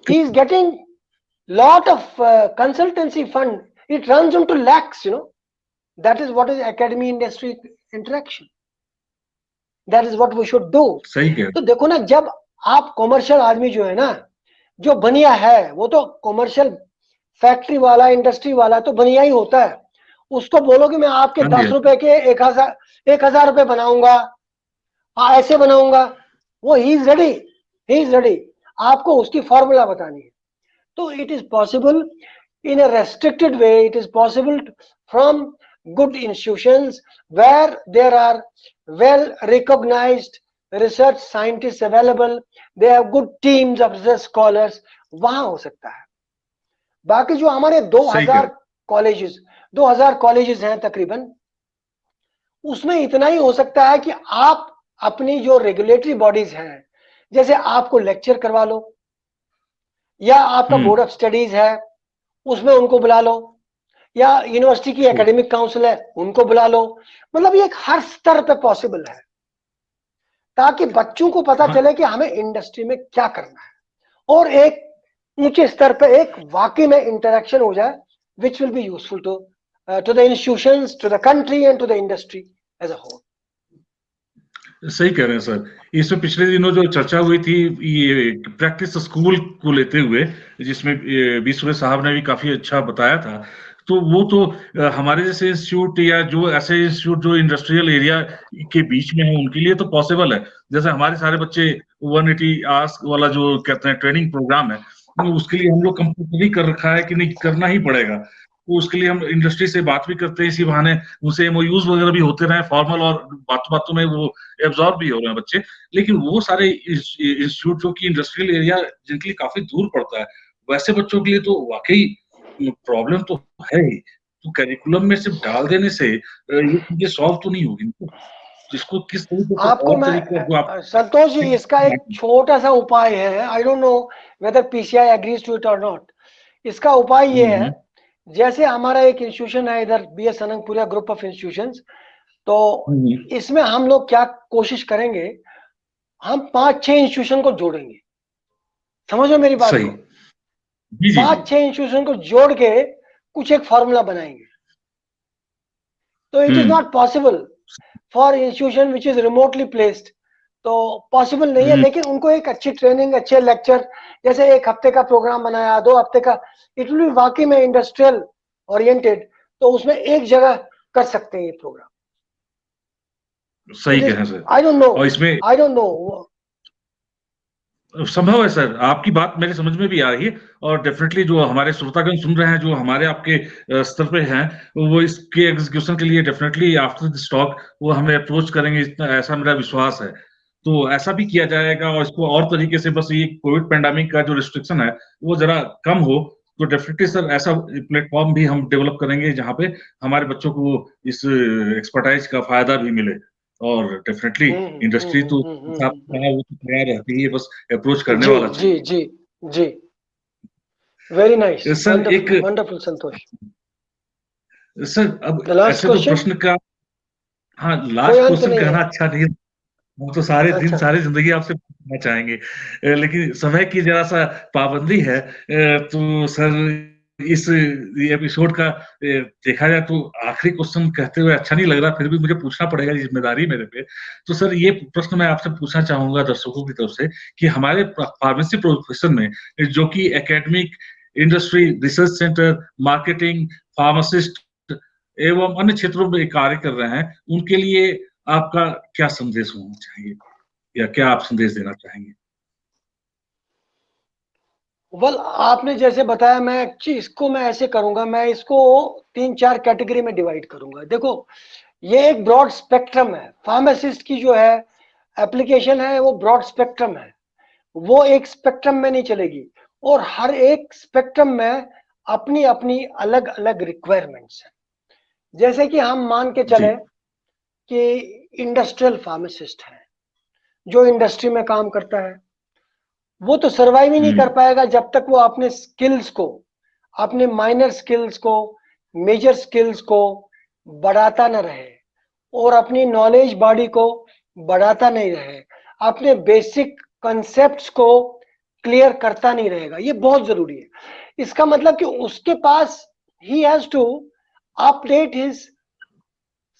He is getting lot of consultancy fund. It runs into lakhs, That is what is academy industry interaction. That is what we should do. सही कह। तो देखो ना, जब आप commercial आदमी जो है ना, जो बनिया है, वो तो कॉमर्शियल फैक्ट्री वाला, इंडस्ट्री वाला तो बनिया ही होता है। उसको बोलो कि मैं आपके 10 रुपए के 1000 रुपए बनाऊंगा, ऐसे बनाऊंगा, वो ही इज रेडी। आपको उसकी फॉर्मूला बतानी है। तो it is possible in a restricted way, it is possible from good institutions where there are well recognised research scientist available, they have good teams of research scholars, वहां हो सकता है। बाकी जो हमारे 2000 कॉलेजेस हैं तकरीबन, उसमें इतना ही हो सकता है कि आप अपनी जो रेगुलेटरी बॉडीज हैं, जैसे आपको लेक्चर करवा लो, या आपका बोर्ड ऑफ स्टडीज है उसमें उनको बुला लो, या यूनिवर्सिटी की एकेडमिक काउंसिल है उनको बुला लो। मतलब ये हर स्तर पे पॉसिबल है, ताकि बच्चों को पता चले कि हमें इंडस्ट्री में क्या करना है, और एक ऊंचे स्तर पे एक वाकई में इंटरेक्शन हो जाए which will be useful to the institutions, to the country and to the industry as a whole. सही कह रहे हैं सर। इसमें पिछले दिनों जो चर्चा हुई थी ये प्रैक्टिस स्कूल को लेते हुए, जिसमें बी सुरेश साहब ने भी काफी अच्छा बताया था, तो वो तो हमारे जैसे इंस्टीट्यूट या जो ऐसे इंस्टीट्यूट जो इंडस्ट्रियल एरिया के बीच में है उनके लिए तो पॉसिबल है। जैसे हमारे सारे बच्चे 180 आवर्स वाला जो कहते हैं ट्रेनिंग प्रोग्राम है, उसके लिए हम लोग कंपल्सरी कर रखा है कि नहीं करना ही पड़ेगा। तो उसके लिए हम इंडस्ट्री से बात भी करते हैं, इसी बहाने उनसे एमओयूज वगैरह भी होते रहे फॉर्मल, और बातों में वो एब्जॉर्ब भी हो रहे हैं बच्चे। लेकिन वो सारे इंस्टीट्यूट जो कि इंडस्ट्रियल एरिया जिनके लिए काफी दूर पड़ता है, वैसे बच्चों के लिए तो वाकई प्रॉब्लम तो है ही। तो करिकुलम में सिर्फ डाल देने से ये चीजें सॉल्व तो नहीं होगी। जिसको किस तरीके से आपको मैं संतोष जी इसका एक छोटा सा उपाय है, I don't know whether PCI agrees to it और नॉट। इसका उपाय ये है, जैसे हमारा एक इंस्टीट्यूशन है इधर बीएस अनंगपुरिया ग्रुप ऑफ इंस्टीट्यूशंस, तो इसमें हम लोग क्या कोशिश करेंगे, हम 5-6 इंस्टीट्यूशन को जोड़ेंगे। समझो मेरी बात को, 5-6 इंस्टीट्यूशन को जोड़ के कुछ एक फॉर्मूला बनाएंगे। तो it is not possible for institution which is remotely placed, तो पॉसिबल नहीं है। लेकिन उनको एक अच्छी ट्रेनिंग, अच्छे लेक्चर, जैसे 1 हफ्ते का प्रोग्राम बनाया, 2 हफ्ते का, इट विल बी वाकई में इंडस्ट्रियल ओरिएंटेड, तो उसमें एक जगह कर सकते हैं ये प्रोग्राम। सही कह रहे हैं सर। आई डोंट नो, और इसमें आई डोंट नो, संभव है सर, आपकी बात मेरे समझ में भी आ रही है, और डेफिनेटली जो हमारे श्रोतागण सुन रहे हैं, जो हमारे आपके स्तर पे हैं, वो इसके एग्जीक्यूशन के लिए डेफिनेटली आफ्टर दिस टॉक वो हमें अप्रोच करेंगे, इतना ऐसा मेरा विश्वास है। तो ऐसा भी किया जाएगा, और इसको और तरीके से, बस ये कोविड पैंडेमिक का जो रिस्ट्रिक्शन है वो जरा कम हो, तो डेफिनेटली सर ऐसा प्लेटफॉर्म भी हम डेवलप करेंगे जहाँ पे हमारे बच्चों को इस एक्सपर्टाइज का फायदा भी मिले। और डेफिनेटली इंडस्ट्री तो वो तो तैयार रहती है, बस अप्रोच करने वाला चाहिए। जी जी, वेरी नाइस, सर एक वंडरफुल संतोष। सर अब द लास्ट ऐसे तो क्वेश्चन, प्रश्न का, हाँ कोई लास्ट अंत क्वेश्चन नहीं है। कहना अच्छा नहीं, हम तो सारे दिन अच्छा, सारी जिंदगी आपसे पूछना चाहेंगे, लेकिन समय की जरा सा पाबंदी है, तो सर इस एपिसोड का देखा जाए तो आखिरी क्वेश्चन कहते हुए अच्छा नहीं लग रहा, फिर भी मुझे पूछना पड़ेगा, जिम्मेदारी मेरे पे। तो सर ये प्रश्न मैं आपसे पूछना चाहूंगा दर्शकों की तरफ से कि हमारे फार्मेसी प्रोफेशन में जो कि academic, industry, research centre, marketing, pharmacist एवं अन्य क्षेत्रों में कार्य कर रहे हैं, उनके लिए आपका क्या संदेश होना चाहिए या क्या आप संदेश देना चाहेंगे? वेल आपने जैसे बताया, इसको मैं ऐसे करूंगा, मैं इसको 3-4 कैटेगरी में डिवाइड करूंगा। देखो, ये एक ब्रॉड स्पेक्ट्रम है, फार्मासिस्ट की जो है एप्लीकेशन है वो ब्रॉड स्पेक्ट्रम है, वो एक स्पेक्ट्रम में नहीं चलेगी, और हर एक स्पेक्ट्रम में अपनी अपनी अलग अलग रिक्वायरमेंट्स है। जैसे कि हम मान के जी। चले कि इंडस्ट्रियल फार्मासिस्ट है, जो इंडस्ट्री में काम करता है, वो तो सर्वाइव ही नहीं कर पाएगा जब तक वो अपने स्किल्स को, अपने माइनर स्किल्स को, मेजर स्किल्स को बढ़ाता न रहे, और अपनी नॉलेज बॉडी को बढ़ाता नहीं रहे, अपने बेसिक कंसेप्ट्स को क्लियर करता नहीं रहेगा। ये बहुत जरूरी है। इसका मतलब कि उसके पास ही has to update his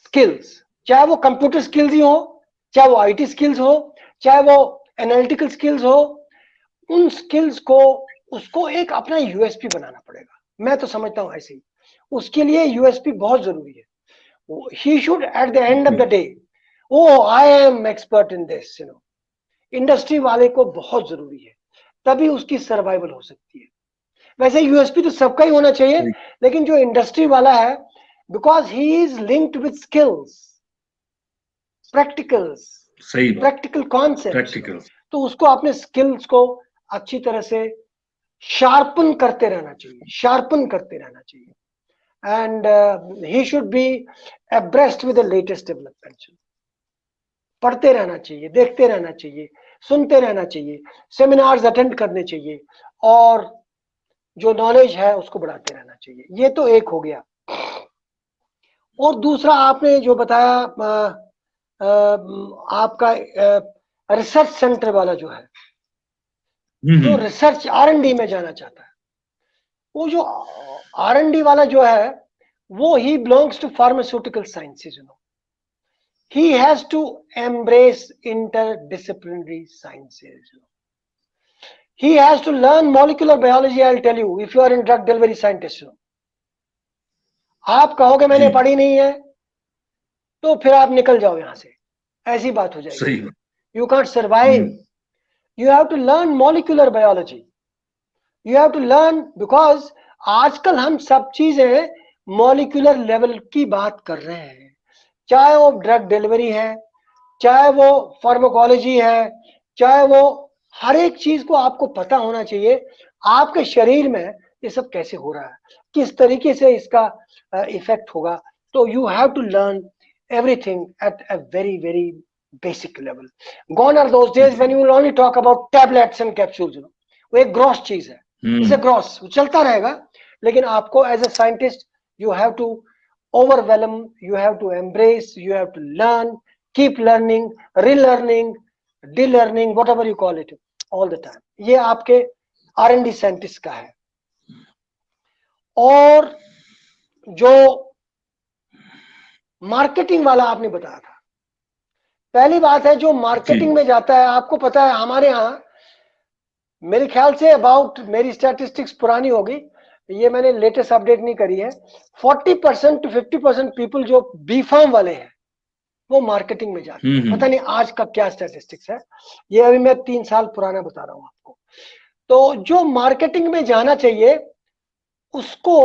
skills, चाहे वो कंप्यूटर स्किल्स ही हो, चाहे वो आईटी स्किल्स हो, चाहे वो एनालिटिकल स्किल्स हो, उन स्किल्स को उसको एक अपना यूएसपी बनाना पड़ेगा। मैं तो समझता हूं ऐसे ही, उसके लिए यूएसपी बहुत जरूरी है। He should at the end of the day, oh I am expert in this, industry वाले को बहुत जरूरी है, तभी उसकी सर्वाइवल हो सकती है। वैसे यूएसपी तो सबका ही होना चाहिए, लेकिन जो इंडस्ट्री वाला है, because he is linked with skills, practicals, सही बात, प्रैक्टिकल कॉन्सेप्ट्स, प्रैक्टिकल। तो उसको अपने स्किल्स को अच्छी तरह से शार्पन करते रहना चाहिए, शार्पन करते रहना चाहिए, and he should be abreast with the latest developments। पढ़ते रहना चाहिए, देखते रहना चाहिए, सुनते रहना चाहिए, सेमिनार्स अटेंड करने चाहिए, और जो नॉलेज है उसको बढ़ाते रहना चाहिए। ये तो एक हो गया। और दूसरा आपने जो बताया, आपका रिसर्च सेंटर वाला जो है, जो रिसर्च R&D में जाना चाहता है, वो जो R&D वाला जो है, वो he belongs to pharmaceutical sciences. He has to embrace interdisciplinary sciences. He has to learn molecular biology. I'll tell you, if you are in drug delivery scientist, आप कहोगे मैंने पढ़ी नहीं है, तो फिर आप निकल जाओ यहां से, ऐसी बात हो जाएगी। सही बात। You can't survive. You have to learn molecular biology. You have to learn, because आजकल हम सब चीजें मॉलिक्यूलर लेवल की बात कर रहे हैं, चाहे वो ड्रग डिलीवरी है, चाहे वो फार्माकोलॉजी है, चाहे वो हर एक चीज को आपको पता होना चाहिए, आपके शरीर में ये सब कैसे हो रहा है, किस तरीके से इसका इफेक्ट होगा। तो you have to learn everything at a very very basic level. Gone are those days when you will only talk about tablets and capsules. वो एक ग्रॉस चीज है, इसे ग्रॉस चलता रहेगा, लेकिन आपको as a scientist you have to overwhelm, you have to embrace, you have to learn, keep learning, relearning, de-learning, whatever you call it, all the time. ये आपके R&D साइंटिस्ट का है। और जो मार्केटिंग वाला आपने बताया था, पहली बात है जो मार्केटिंग में जाता है, आपको पता है हमारे यहाँ, मेरे ख्याल से अबाउट, मेरी स्टैटिस्टिक्स पुरानी होगी, ये मैंने लेटेस्ट अपडेट नहीं करी है, 40% to 50% पीपल जो बी फार्म वाले हैं वो मार्केटिंग में जाते हैं। पता नहीं आज का क्या स्टैटिस्टिक्स है, ये अभी मैं 3 साल पुराना बता रहा हूं आपको। तो जो मार्केटिंग में जाना चाहिए, उसको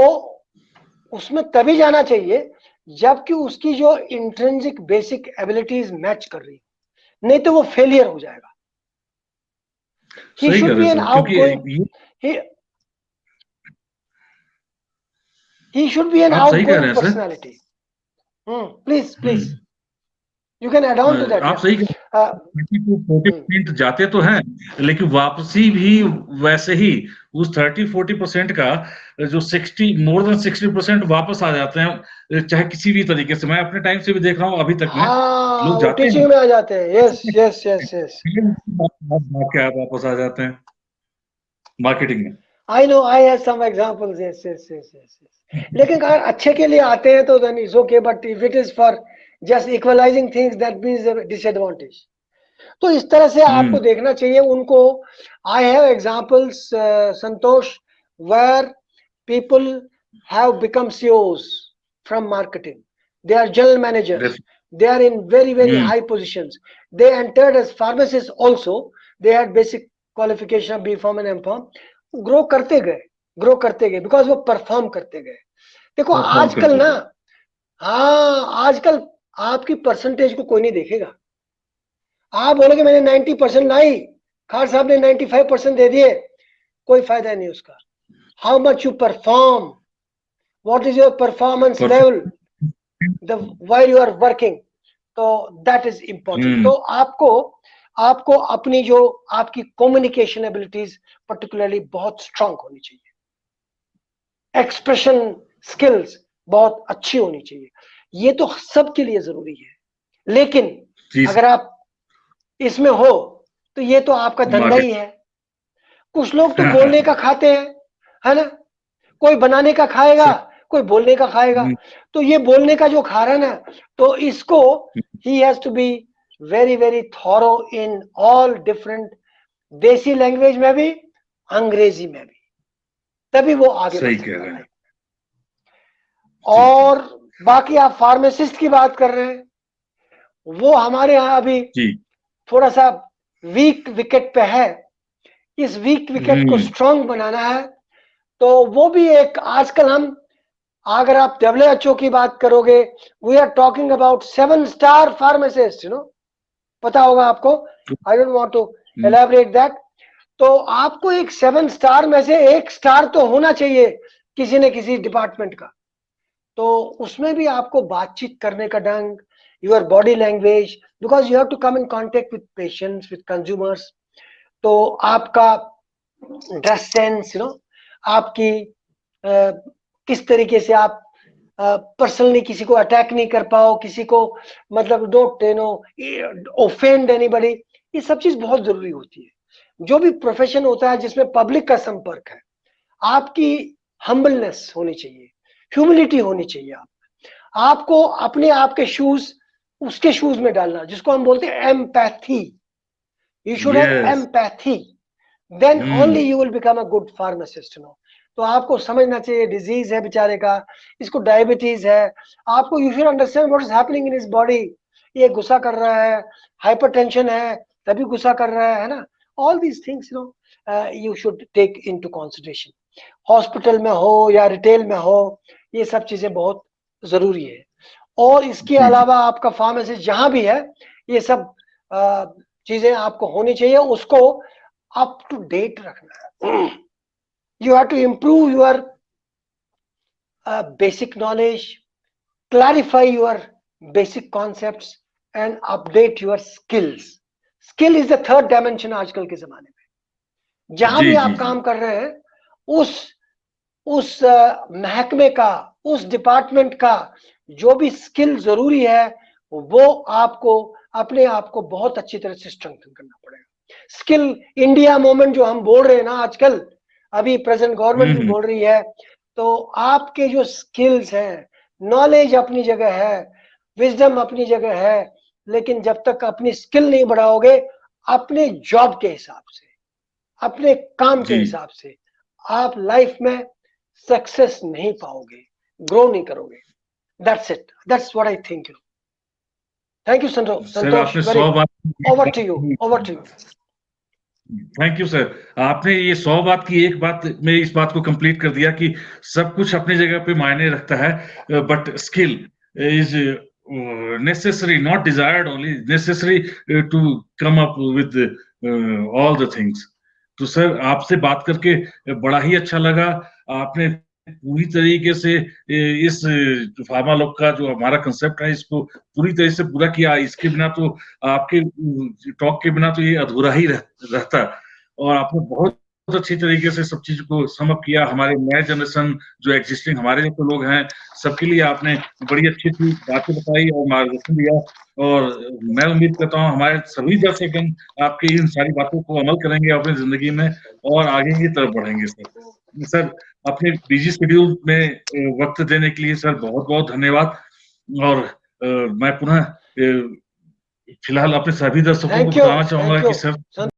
उसमें तभी जाना चाहिए जबकि उसकी जो इंट्रिंसिक बेसिक एबिलिटीज मैच कर रही, नहीं तो वो फेलियर हो जाएगा। He should be an outgoing, he should be an outgoing personality. Please You can add on to that. आप सही 30-40% जाते तो हैं, लेकिन वापसी भी वैसे ही उस 30-40% का जो 60% वापस आ जाते हैं, चाहे किसी भी तरीके से। मैं अपने टाइम से भी देख रहा हूँ, अभी तक में लोग जाते हैं, टीचिंग में आ जाते हैं। यस यस यस यस, क्या वापस आ जाते हैं मार्केटिंग में। I know, I have some examples. Yes yes yes yes yes. लेकिन अगर अच्छे के लिए आते हैं तो then it's okay, but if it is for just equalizing things, that means a disadvantage. तो इस तरह से आपको देखना चाहिए उनको। I have examples, Santosh, where people have become CEOs from marketing. They are general managers. They are in very high positions. They entered as pharmacists also. They had basic qualification of B.Pharm and M.Pharm. Grow करते गए because वो perform करते गए। देखो आजकल ना, आजकल आपकी परसेंटेज को कोई नहीं देखेगा। आप बोलोगे मैंने 90% लाई, खान साहब ने 95% दे दिए, कोई फायदा नहीं उसका। How much you perform, what is your performance level while you are working, तो दैट इज इंपॉर्टेंट। तो आपको अपनी जो आपकी कम्युनिकेशन एबिलिटीज पर्टिकुलरली बहुत स्ट्रांग होनी चाहिए, एक्सप्रेशन स्किल्स बहुत अच्छी होनी चाहिए। ये तो सबके लिए जरूरी है, लेकिन अगर आप इसमें हो तो ये तो आपका धंधा ही है। कुछ लोग तो बोलने का खाते हैं, है ना, कोई बनाने का खाएगा, कोई बोलने का खाएगा। तो ये बोलने का जो खा रहा है ना, तो इसको he has to be very thorough in all different, देसी लैंग्वेज में भी, अंग्रेजी में भी, तभी वो आगे बढ़ सकता है। और बाकी आप फार्मासिस्ट की बात कर रहे हैं, वो हमारे यहाँ अभी थोड़ा सा वीक विकेट पे है। इस वीक विकेट को स्ट्रांग बनाना है, तो वो भी एक, आजकल हम, अगर आप WHO की बात करोगे, we are talking about 7-star pharmacist, you know, पता होगा आपको। I don't want to elaborate that. तो आपको एक 7 स्टार में से 1 स्टार तो होना चाहिए किसी न किसी डिपार्टमेंट का। तो उसमें भी आपको बातचीत करने का ढंग, your body language, because you have to come in contact with patients, with consumers. तो आपका ड्रेस सेंस, यू नो, आपकी किस तरीके से आप पर्सनली किसी को अटैक नहीं कर पाओ, किसी को मतलब don't you know offend anybody, ये सब चीज बहुत जरूरी होती है। जो भी प्रोफेशन होता है जिसमें पब्लिक का संपर्क है, आपकी हम्बलनेस होनी चाहिए, ह्यूमिलिटी होनी चाहिए। आपको अपने आप के शूज उसके शूज में डालना, जिसको हम बोलते हैं empathy. You should have empathy, then only you will become a good pharmacist, no. तो आपको समझना चाहिए डिजीज है बेचारे का, इसको डायबिटीज है, आपको you should understand what is happening in his body. ये गुस्सा कर रहा है, हाइपरटेंशन है तभी गुस्सा कर रहा है ना। All these things, you know, you should take into consideration. Hospital में हो या रिटेल में हो, ये सब चीजें बहुत जरूरी है। और इसके अलावा आपका फार्मेसिस्ट जहां भी है, ये सब चीजें आपको होनी चाहिए, उसको अप टू डेट रखना है। You have to improve your basic knowledge, clarify your basic concepts and update your skills. Skill is the third dimension आजकल के जमाने में। जहां भी आप काम कर रहे हैं, उस महकमे का, उस डिपार्टमेंट का जो भी स्किल जरूरी है, वो आपको अपने आप को बहुत अच्छी तरह से स्ट्रेंथन करना पड़ेगा। स्किल इंडिया मूवमेंट जो हम बोल रहे हैं ना आजकल, अभी प्रेजेंट गवर्नमेंट भी बोल रही है, तो आपके जो स्किल्स हैं, नॉलेज अपनी जगह है, विजडम अपनी जगह है, लेकिन जब तक अपनी स्किल नहीं बढ़ाओगे, अपने जॉब के हिसाब से, अपने काम के हिसाब से आप लाइफ में सक्सेस नहीं पाओगे, ग्रो नहीं करोगे। That's it, that's what I think. Thank you Santosh, over to you. Thank you sir. आपने ये 100 बात की एक बात में इस बात को कंप्लीट कर दिया कि सब कुछ अपनी जगह पे मायने रखता है, but skill is necessary, not desired, only necessary to come up with all the things. तो सर आपसे बात करके बड़ा ही अच्छा लगा। आपने पूरी तरीके से इस फार्मा लॉ का जो हमारा कंसेप्ट है इसको पूरी तरह से पूरा किया। इसके बिना तो आपके टॉक के बिना तो ये अधूरा ही रहता। और आपने बहुत अच्छी तरीके से सब चीज को सम अप किया। हमारे नए जनरेशन जो एग्जिस्टिंग हमारे जो लोग हैं सबके लिए आपने बड़ी अच्छी बातें बताई और मार्गदर्शन दिया। और मैं उम्मीद करता हूँ हमारे सभी दर्शकगण आपकी इन सारी बातों को अमल करेंगे अपनी जिंदगी में और आगे की तरफ बढ़ेंगे। सर अपने बिजी शेड्यूल में वक्त देने के लिए सर बहुत बहुत धन्यवाद। और मैं पुनः फिलहाल अपने सभी दर्शकों को बताना चाहूंगा कि सर